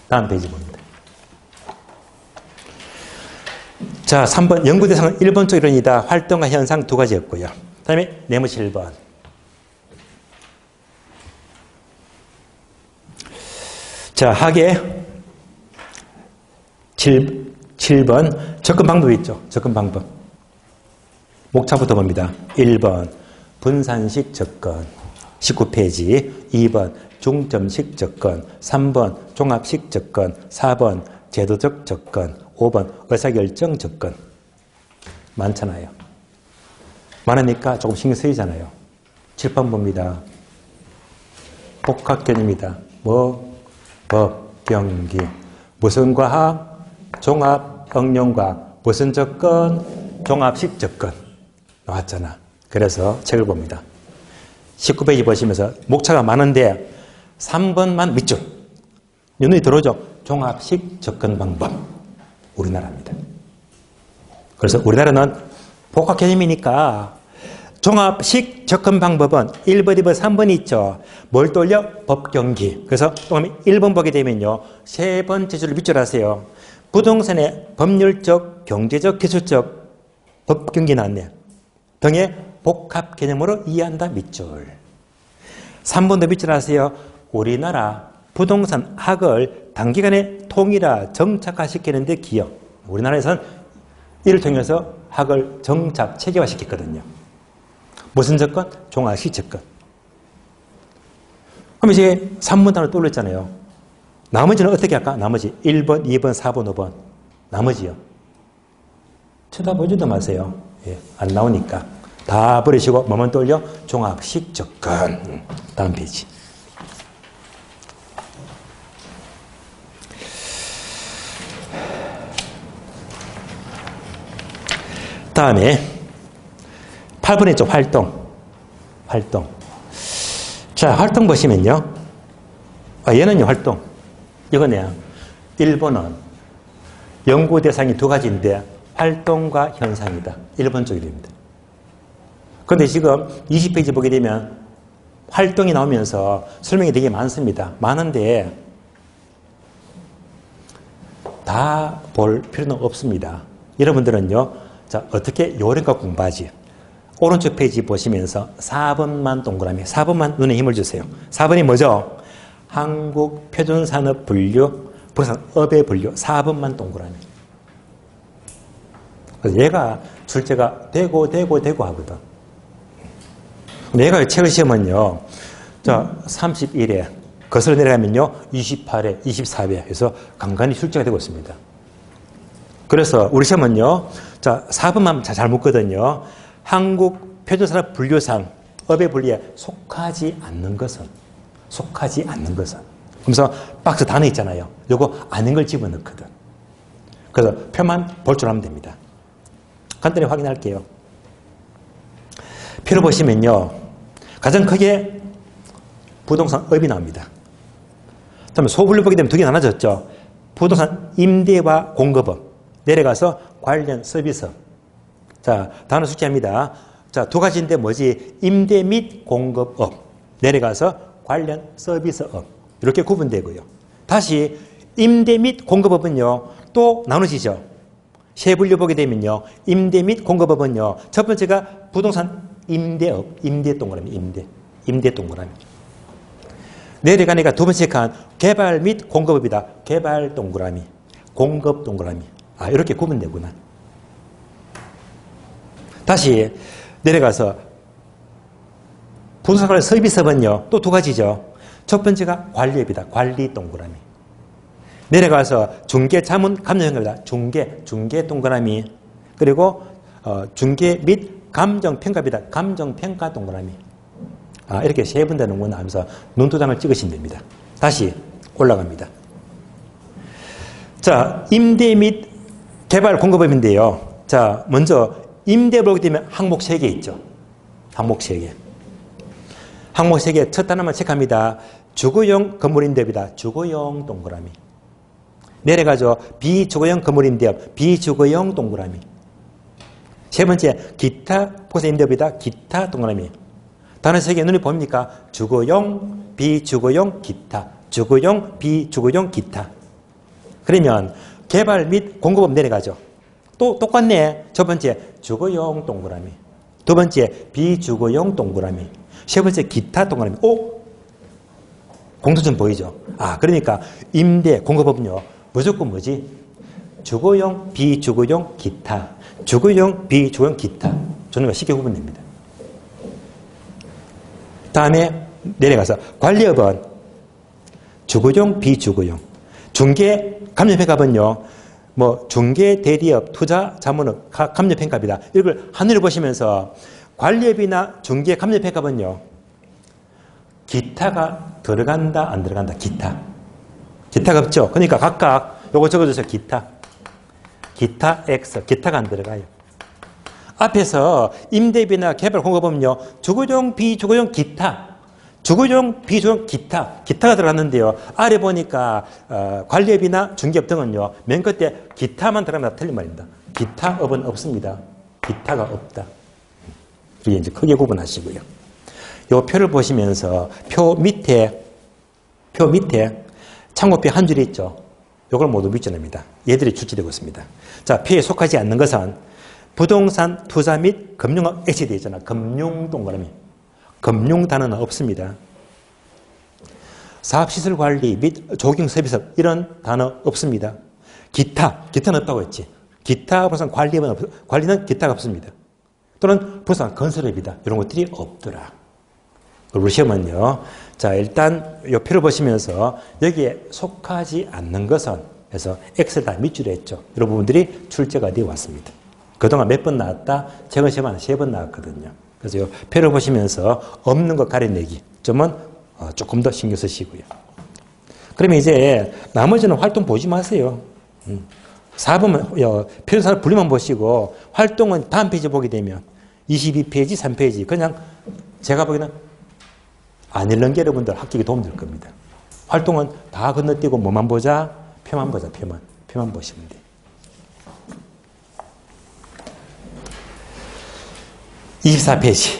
다음 페이지 봅니다. 자, 3번 연구 대상은 1번 쪽 이론이다. 활동과 현상 두 가지였고요. 그 다음에 네모 7번. 자, 하계 7번 접근 방법이 있죠. 접근 방법. 목차부터 봅니다. 1번 분산식 접근 19페이지, 2번 중점식 접근, 3번 종합식 접근, 4번 제도적 접근, 5번 의사결정 접근. 많잖아요. 많으니까 조금 신경 쓰이잖아요. 7번 봅니다. 복합개념이다. 뭐? 법, 경기. 무슨 과학? 종합, 응용과학. 무슨 접근? 종합식 접근. 나왔잖아. 그래서 책을 봅니다. 19페이지 보시면서 목차가 많은데 3번만 밑줄. 눈이 들어오죠. 종합식 접근 방법. 우리나라입니다. 그래서 우리나라는 복합 개념이니까 종합식 접근 방법은 1번, 2번, 3번이 있죠. 뭘 돌려? 법경기. 그래서 또 1번 보게 되면요. 세 번째 줄을 밑줄 하세요. 부동산의 법률적, 경제적, 기술적 법경기 나왔네요. 등의 복합 개념으로 이해한다. 밑줄. 3번도 밑줄 하세요. 우리나라 부동산 학을 단기간에 통일화, 정착화시키는 데 기여. 우리나라에서는 이를 통해서 학을 정착, 체계화시켰거든요. 무슨 접근? 종합식 접근. 그럼 이제 3번 단어 또 올렸잖아요. 나머지는 어떻게 할까? 나머지 1번, 2번, 4번, 5번. 나머지요. 쳐다보지도 마세요. 예, 안 나오니까. 다 버리시고 뭐만 떠올려? 종합식 접근. 다음 페이지. 다음에 8번의 쪽 활동. 자, 활동 보시면요. 얘는요, 활동. 이거네요. 1번은 연구 대상이 두 가지인데 활동과 현상이다. 1번 쪽입니다. 그런데 지금 20페이지 보게 되면 활동이 나오면서 설명이 되게 많습니다. 많은데 다 볼 필요는 없습니다. 여러분들은요, 자, 어떻게 요령과 공부하지? 오른쪽 페이지 보시면서 4번만 동그라미, 4번만 눈에 힘을 주세요. 4번이 뭐죠? 한국 표준산업 분류, 부산업의 분류, 4번만 동그라미. 그래서 얘가 출제가 되고 하거든. 얘가 책을 시험은요, 자, 31회, 거슬러 내려가면요, 28회, 24회 해서 간간히 출제가 되고 있습니다. 그래서 우리 시험은요, 자, 4번만 잘 묻거든요. 한국 표준산업 분류상 업의 분리에 속하지 않는 것은. 그래서 박스 단어 있잖아요. 요거 아닌 걸 집어넣거든. 그래서 표만 볼 줄 알면 됩니다. 간단히 확인할게요. 표를 보시면요. 가장 크게 부동산 업이 나옵니다. 다음에 소분류 보게 되면 두 개 나눠졌죠. 부동산 임대와 공급업. 내려가서 관련 서비스업. 자, 단어 숙지합니다. 자, 두 가지인데 뭐지? 임대 및 공급업. 내려가서 관련 서비스업. 이렇게 구분되고요. 다시 임대 및 공급업은요. 또 나눠지죠. 세 분류 보게 되면요. 임대 및 공급업은요. 첫 번째가 부동산 임대업. 임대 동그라미. 임대 동그라미. 내려가니까 두 번째 칸 개발 및 공급업이다. 개발 동그라미. 공급 동그라미. 아, 이렇게 구분되구나. 다시 내려가서 부동산 관련 서비스업은요. 또 두 가지죠. 첫 번째가 관리업이다. 관리 동그라미. 내려가서 중개 자문 감정 현금이다. 중개 동그라미. 그리고 중개 및 감정 평가비다. 감정 평가 동그라미. 아, 이렇게 세 번 되는구나 하면서 눈도장을 찍으시면 됩니다. 다시 올라갑니다. 자, 임대 및 개발 공급업인데요. 자, 먼저 임대 보게 되면 항목 3개 있죠. 항목 3개. 항목 3개 첫 단어만 체크합니다. 주거용 건물임대업이다. 주거용 동그라미. 내려가죠. 비주거용 건물임대업. 비주거용 동그라미. 세 번째 기타 포세임대업이다. 기타 동그라미. 단어 세 개 눈에 보입니까? 주거용, 비주거용, 기타. 주거용, 비주거용, 기타. 그러면 개발 및 공급업 내려가죠. 또 똑같네. 첫 번째 주거용 동그라미. 두 번째 비주거용 동그라미. 세 번째 기타 동그라미. 오? 공통점 보이죠? 그러니까 임대 공급업은요. 무조건 뭐지? 주거용, 비주거용, 기타. 주거용, 비주거용, 기타. 저는 쉽게 구분됩니다. 다음에 내려가서 관리업은 주거용, 비주거용. 중개 감정평가은요. 중개 대리업, 투자 자문업 감정평가입니다. 이걸 하늘을 보시면서 관리업이나 중개 감정평가은요. 기타가 들어간다, 안 들어간다. 기타가 없죠. 그러니까 각각 요거 적어주세요. 기타 X. 기타가 안 들어가요. 앞에서 임대비나 개발 공급은요. 주거용, 비주거용, 기타. 주거용, 비주거용, 기타가 들어갔는데요. 아래 보니까 관리업이나 중개업 등은요. 맨 끝에 기타만 들어가면 틀린 말입니다. 기타업은 없습니다. 기타가 없다. 이게 이제 크게 구분하시고요. 요 표를 보시면서 표 밑에 참고표 한 줄이 있죠. 요걸 모두 밑줄입니다. 얘들이 출제되고 있습니다. 자, 표에 속하지 않는 것은 부동산 투자 및 금융업 H되어 있잖아. 금융 동그라미. 금융 단어는 없습니다. 사업시설 관리 및 조경 서비스 이런 단어 없습니다. 기타는 없다고 했지. 기타 부산 관리는 기타가 없습니다. 또는 부산 건설업이다. 이런 것들이 없더라. 우리 시험은요. 자, 일단 이 표를 보시면서 여기에 속하지 않는 것은 그래서 X를 다 밑줄에 했죠. 이런 부분들이 출제가 되어 왔습니다. 그동안 몇 번 나왔다? 최근 시험 한 3번 나왔거든요. 그래서 이 표를 보시면서 없는 것 가려내기 점은 조금 더 신경 쓰시고요. 그러면 이제 나머지는 활동 보지 마세요. 4번 표준사를 분리만 보시고 활동은 다음 페이지 보게 되면 22페이지, 3페이지 그냥 제가 보기에는 안 읽는 게 여러분들 합격에 도움될 겁니다. 활동은 다 건너뛰고 뭐만 보자? 표만 보자. 표만 보시면 돼요. 24페이지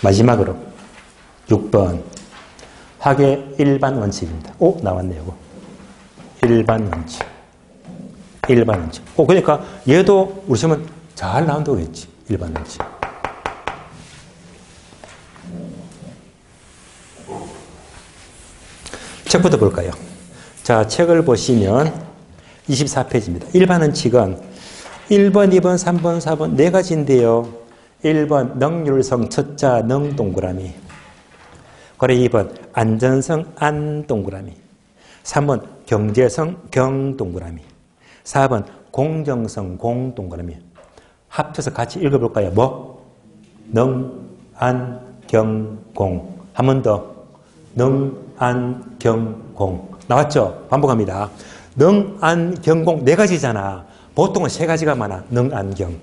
마지막으로 6번 학의 일반 원칙입니다. 나왔네요. 일반 원칙. 그러니까 얘도 우리 시험은 잘 나온다고 했지. 일반 원칙. 책부터 볼까요? 자, 책을 보시면 24페이지입니다. 일반 원칙은 1번, 2번, 3번, 4번 네 가지인데요. 1번 능률성 첫자 능 동그라미. 그리고 2번 안전성 안 동그라미. 3번 경제성 경 동그라미. 4번 공정성 공 동그라미. 합쳐서 같이 읽어볼까요? 능, 안, 경, 공. 한 번 더. 능, 안, 경, 공. 나왔죠? 반복합니다. 능, 안, 경, 공 네 가지잖아. 보통은 세 가지가 많아. 능, 안, 경.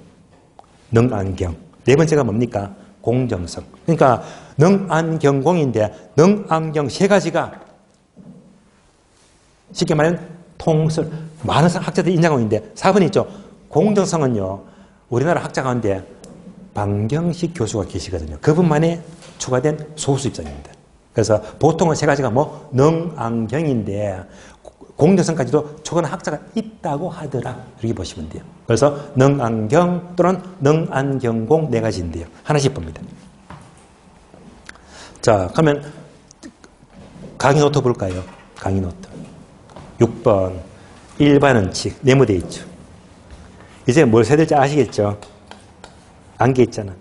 네 번째가 뭡니까? 공정성. 그러니까 능, 안, 경, 공인데 능, 안, 경 세 가지가 쉽게 말하면 통설. 많은 학자들이 인정하고 있는데 4번 있죠. 공정성은요. 우리나라 학자 가운데 방경식 교수가 계시거든요. 그분만의 추가된 소수 입장입니다. 그래서 보통은 세 가지가 능, 안, 경인데 공정성까지도 추가하는 학자가 있다고 하더라. 이렇게 보시면 돼요. 그래서 능, 안, 경 또는 능, 안, 경, 공 네 가지인데요. 하나씩 봅니다. 자, 그러면 강의 노트 볼까요? 강의 노트. 6번 일반 원칙 네모되어 있죠. 이제 뭘 써야 될지 아시겠죠? 안개 있잖아.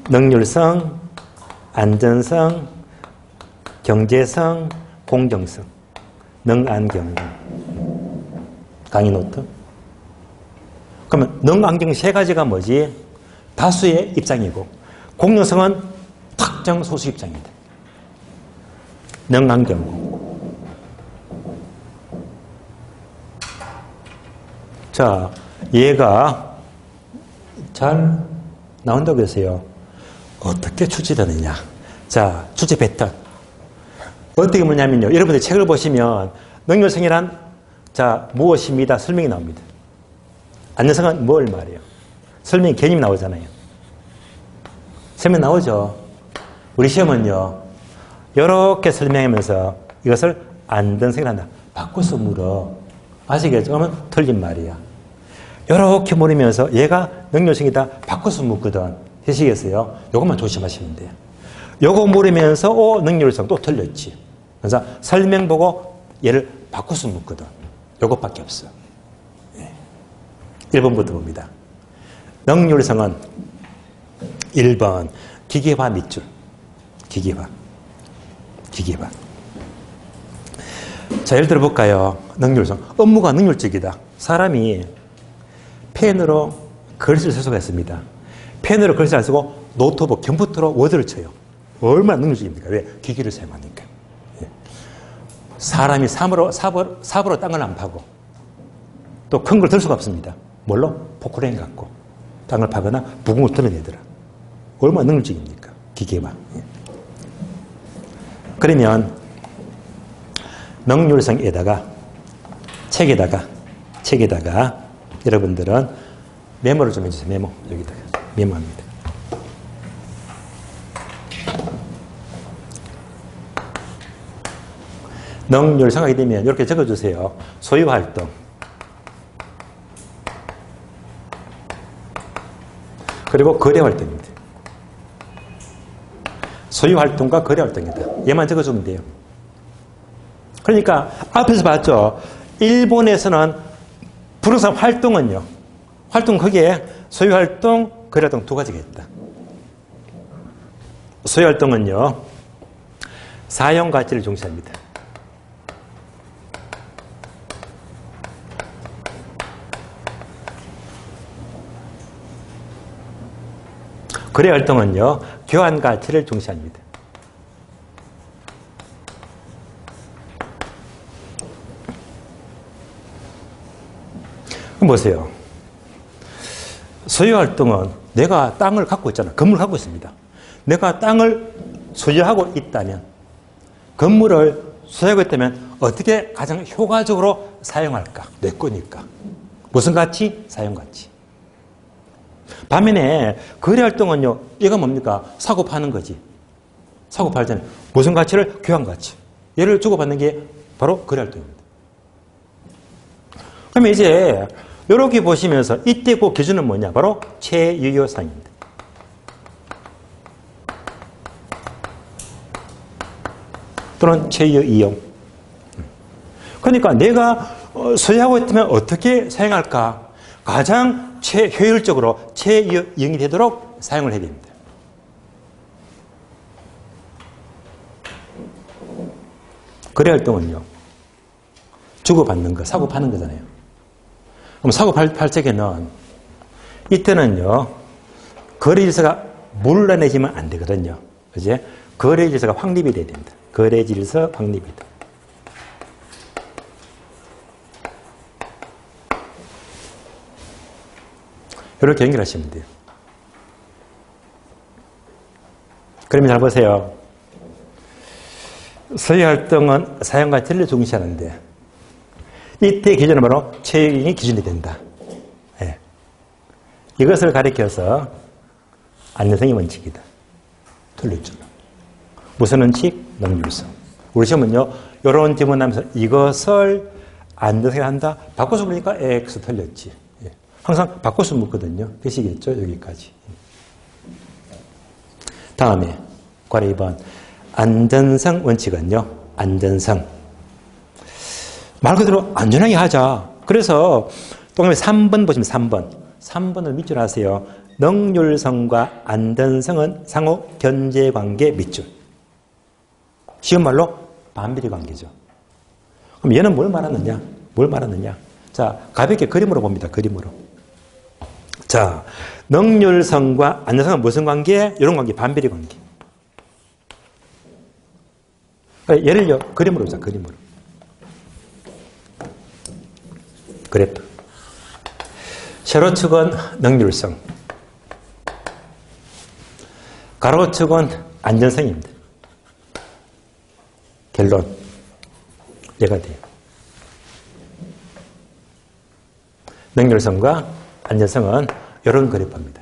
능률성, 안전성, 경제성, 공정성. 능, 안, 경. 강의 노트. 그러면 능, 안, 경 세 가지가 뭐지? 다수의 입장이고 공정성은 특정 소수 입장입니다. 능, 안, 경, 공. 자, 얘가 잘 나온다고 해서요. 어떻게 출제되느냐. 자, 출제 패턴. 어떻게 보냐면요. 여러분들 책을 보시면 능률성이란 자, 무엇입니다. 설명이 나옵니다. 안전성은 뭘 말해요. 설명이 개념이 나오잖아요. 설명 나오죠? 우리 시험은요, 이렇게 설명하면서 이것을 안전성이라 한다. 바꿔서 물어. 아시겠죠? 그러면 틀린 말이야. 이렇게 물으면서 얘가 능률성이다. 바꿔서 묻거든. 되시겠어요? 요것만 조심하시면 돼요. 요거 물으면서 능률성 또 틀렸지. 그래서 설명 보고 얘를 바꿔서 묻거든. 요것밖에 없어. 1번부터 봅니다. 능률성은 1번 기계화 밑줄. 기계화. 자, 예를 들어 볼까요? 능률성. 업무가 능률적이다. 사람이 펜으로 글씨를 쓸 수가 있습니다. 펜으로 글씨를 안 쓰고 노트북, 컴퓨터로 워드를 쳐요. 얼마나 능률적입니까? 왜? 기기를 사용하니까. 사람이 삽으로 땅을 안 파고 또 큰 걸 들 수가 없습니다. 뭘로? 포크레인 갖고 땅을 파거나 부궁을 드러내더라. 얼마나 능률적입니까? 기계화. 그러면 능률성에다가 책에다가 여러분들은 메모를 좀 해주세요. 메모. 여기다가 메모합니다. 능률성하게 되면 이렇게 적어주세요. 소유활동. 그리고 거래활동입니다. 소유활동과 거래활동이다. 얘만 적어주면 돼요. 그러니까 앞에서 봤죠. 일본에서는 부동산 활동은요. 활동 거기에 소유활동, 거래활동 두 가지가 있다. 소유활동은요. 사용가치를 중시합니다. 거래활동은요. 교환가치를 중시합니다. 그럼 보세요. 소유활동은 내가 땅을 갖고 있잖아. 건물을 갖고 있습니다. 내가 땅을 소유하고 있다면, 건물을 소유하고 있다면 어떻게 가장 효과적으로 사용할까? 내 거니까. 무슨 가치? 사용가치. 반면에 거래활동은요. 얘가 뭡니까? 사고 파는 거지. 사고 팔잖아요. 무슨 가치를? 교환가치. 얘를 주고받는 게 바로 거래활동입니다. 그러면 이제 이렇게 보시면서 이때 그 기준은 뭐냐? 바로 최유효상입니다. 또는 최유이용. 그러니까 내가 소유하고 있다면 어떻게 사용할까? 가장 최효율적으로 최이용이 되도록 사용을 해야 됩니다. 거래활동은요. 주고받는 거, 사고 파는 거잖아요. 그럼 사고 팔 적에는 이때는요. 거래 질서가 물러내지면 안 되거든요. 그지? 거래 질서가 확립이 돼야 됩니다. 거래 질서 확립이다. 이렇게 연결하시면 돼요. 그러면 잘 보세요. 소유활동은 사용가치를 중시하는데 이때 기준은 바로 최유용이 기준이 된다. 네. 이것을 가리켜서 안전성이 원칙이다. 틀렸죠. 무슨 원칙? 능률성. 우리 시험은요. 이런 질문하면서 이것을 안전성이라 한다. 바꿔서 보니까 X 틀렸지. 항상 바꿔서 묻거든요. 되시겠죠? 여기까지. 다음에 괄호 2번 안전성 원칙은요. 안전성. 말 그대로 안전하게 하자. 그래서 동그라미 3번 보시면 3번. 3번을 밑줄 하세요. 능률성과 안전성은 상호 견제관계 밑줄. 쉬운 말로 반비례 관계죠. 그럼 얘는 뭘 말하느냐? 뭘 말하느냐? 자, 가볍게 그림으로 봅니다. 그림으로. 자, 능률성과 안전성은 무슨 관계? 이런 관계, 반비례 관계. 예를요, 그림으로 보자, 그림으로. 그래프. 세로축은 능률성. 가로축은 안전성입니다. 결론. 얘가 돼요. 능률성과 안전성은 이런 그래프입니다.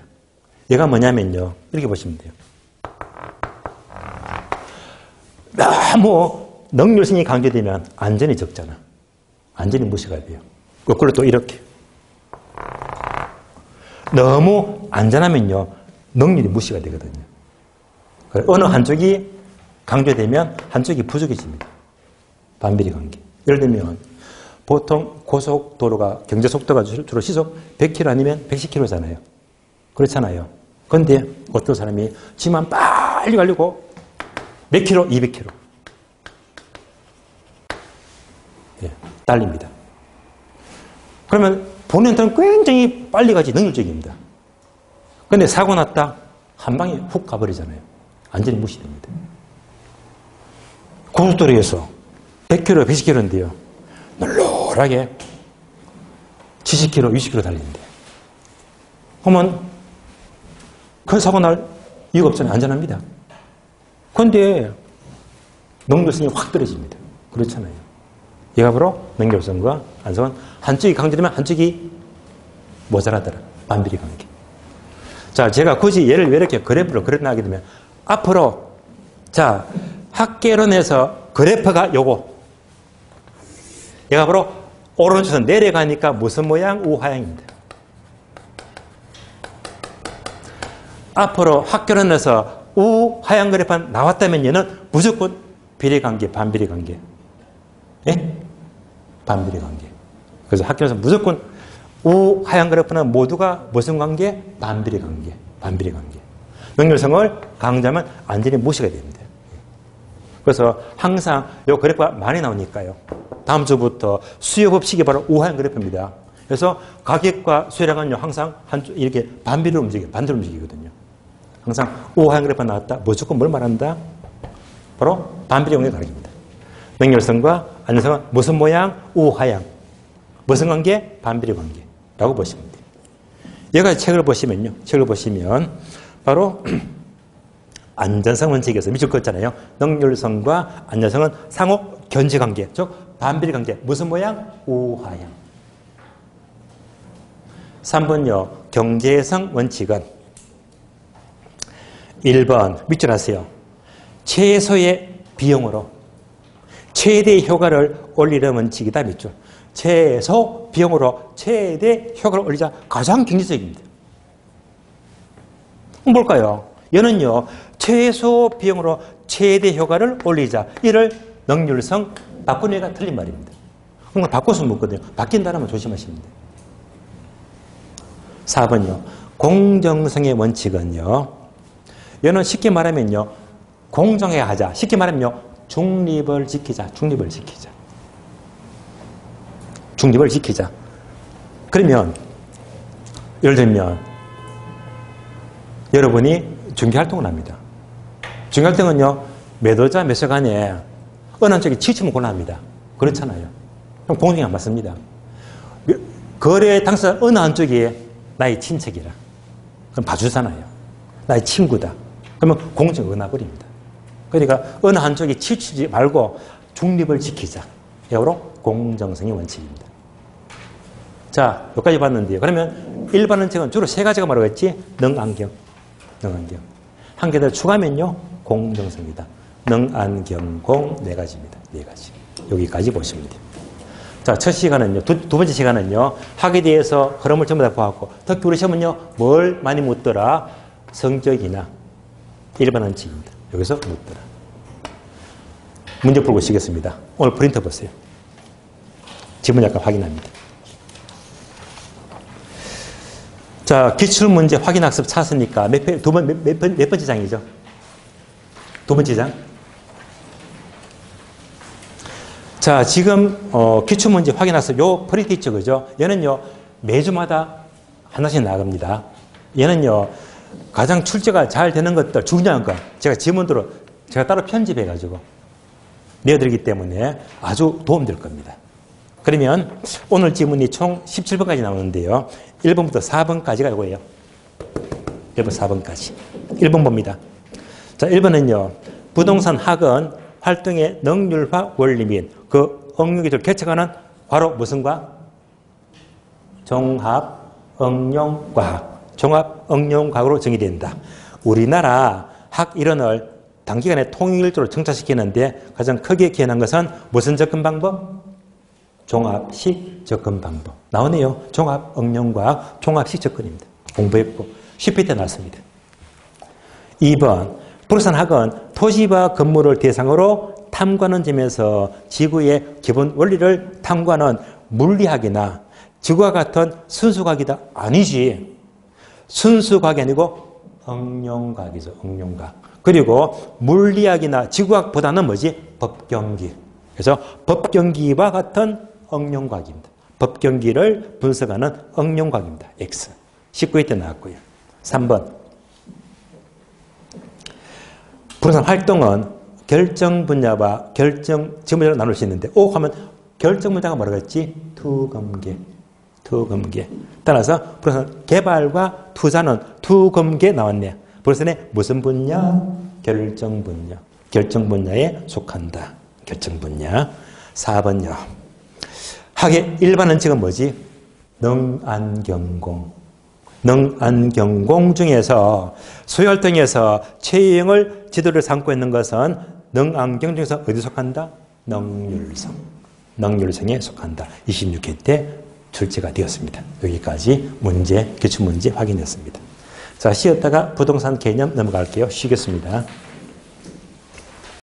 얘가 뭐냐면요. 이렇게 보시면 돼요. 너무 능률성이 강조되면 안전이 적잖아. 안전이 무시가 돼요. 거꾸로 또 이렇게. 너무 안전하면요, 능률이 무시가 되거든요. 어느 한쪽이 강조되면 한쪽이 부족해집니다. 반비례 관계. 예를 들면 보통 고속도로가 경제속도가 주로 시속 100km 아니면 110km잖아요. 그렇잖아요. 그런데 어떤 사람이 지만 빨리 가려고 몇 킬로? 200km. 예, 달립니다. 그러면 본인한테는 굉장히 빨리 가지 능률적입니다. 그런데 사고 났다? 한 방에 훅 가버리잖아요. 완전히 무시됩니다. 고속도로에서 100km, 110km인데요. 널널하게 70km, 60km 달리는데. 그러면 큰 사고 날 이유가 없잖아요. 안전합니다. 그런데 능률성이 확 떨어집니다. 그렇잖아요. 얘가 바로 능률성과 안성은 한쪽이 강조되면 한쪽이 모자라더라. 반비례 관계. 자, 제가 굳이 얘를 왜 이렇게 그래프를 그려나가게 되면 앞으로 자, 학계론에서 그래프가 요거. 얘가 바로 오른쪽에서 내려가니까 무슨 모양? 우하향입니다. 앞으로 학계론에서 우하향 그래프 나왔다면 얘는 무조건 비례관계, 반비례관계. 예? 반비례관계. 그래서 학계론에서 무조건 우하향 그래프는 모두가 무슨 관계? 반비례관계. 반비례관계. 능률성을 강조하면 완전히 무시가 됩니다. 그래서 항상 이 그래프가 많이 나오니까요. 다음 주부터 수요 법칙이 바로 우하향 그래프입니다. 그래서 가격과 수요량은요, 항상 한쪽 이렇게 반비례로 움직여요. 반대로 움직이거든요. 항상 우하향 그래프가 나왔다. 무조건 뭘 말한다? 바로 반비례 관계 가격입니다. 능률성과 안정성은 무슨 모양? 우하향. 무슨 관계? 반비례 관계라고 보시면 돼요. 여기까지 책을 보시면 바로 안전성 원칙에서 밑줄 긋잖아요. 능률성과 안전성은 상호 견제 관계, 즉 반비례 관계. 무슨 모양? 우하향. 3번요. 경제성 원칙은 1번 밑줄 하세요. 최소의 비용으로 최대의 효과를 올리는 원칙이다. 밑줄. 최소 비용으로 최대 효과를 올리자. 가장 경제적입니다. 뭘까요? 얘는요, 최소 비용으로 최대 효과를 올리자. 이를 능률성 바꾸기가 틀린 말입니다. 그럼 바꿔서 묻거든요. 바뀐다면 조심하시면 돼요. 4번요. 공정성의 원칙은요, 얘는 쉽게 말하면요, 공정하게 하자. 쉽게 말하면요, 중립을 지키자. 중립을 지키자. 중립을 지키자. 그러면 예를 들면 여러분이 중개활동을 합니다. 중개활동은요, 매도자 매수 간에 어느 한쪽이 치우치면 곤란합니다. 그렇잖아요. 그럼 공정이 안 맞습니다. 거래 당사자 어느 한쪽이 나의 친척이라. 그럼 봐주잖아요. 나의 친구다. 그러면 공정이 어나버립니다. 그러니까 어느 한쪽이 치우치지 말고 중립을 지키자. 이거로 공정성의 원칙입니다. 자, 여기까지 봤는데요. 그러면 일반 원칙은 주로 세 가지가 뭐라고 했지? 능안경. 능안경. 한 개 더 추가하면요, 공정성이다. 능안경, 공, 네 가지입니다. 네 가지. 여기까지 보시면 돼요. 자, 첫 시간은요, 두 번째 시간은요, 학에 대해서 흐름을 전부 다 보았고, 특히 우리 시험은요, 뭘 많이 묻더라? 성적이나 일반 원칙입니다. 여기서 묻더라. 문제 풀고 시겠습니다. 오늘 프린터 보세요. 지문 약간 확인합니다. 자, 기출문제 확인학습 찾았으니까 몇 번째 장이죠? 두 번째 장. 자, 지금 기출문제 확인학습 요 프린트 있죠, 그죠? 얘는요, 매주마다 하나씩 나갑니다. 얘는요, 가장 출제가 잘 되는 것들, 중요한 거, 제가 지문으로 제가 따로 편집해가지고 내어드리기 때문에 아주 도움될 겁니다. 그러면 오늘 지문이 총 17번까지 나오는데요. 1번부터 4번까지가 이거예요. 1번, 4번까지. 1번 봅니다. 자, 1번은요. 부동산 학은 활동의 능률화 원리 및 그 응용기술 개척하는 바로 무슨 과학? 종합 응용과학. 종합 응용과학으로 정의된다. 우리나라 학 이론을 단기간에 통일적으로 정착시키는데 가장 크게 기여한 것은 무슨 접근 방법? 종합식 접근 방법. 나오네요. 종합 응용과학, 종합식 접근입니다. 공부했고 10회 때 나왔습니다. 2번 부르산학은 토지와 건물을 대상으로 탐구하는 점에서 지구의 기본 원리를 탐구하는 물리학이나 지구와 같은 순수과학이다. 아니지. 순수과학이 아니고 응용과학이죠. 응용과학. 그리고 물리학이나 지구과학보다는 뭐지? 법경기. 그래서 법경기와 같은 응용과학입니다. 법경기를 분석하는 응용과학입니다. X. 19회 때 나왔고요. 3번. 부르산 활동은 결정 분야와 결정 지문으로 나눌 수 있는데, 오 하면 결정 분야가 뭐라고 했지? 투검계. 투검계. 따라서 부르산 개발과 투자는 투검계 나왔네요. 부르산의 무슨 분야? 결정 분야. 결정 분야에 속한다. 결정 분야. 4번요. 학의 일반 원칙은 뭐지? 능안경공. 능안경공 중에서 소유활동에서 최유형을 지도를 삼고 있는 것은 능안경 중에서 어디 속한다? 능률성. 능률성에 속한다. 26회 때 출제가 되었습니다. 여기까지 문제, 기출문제 확인했습니다. 자, 쉬었다가 부동산 개념 넘어갈게요. 쉬겠습니다.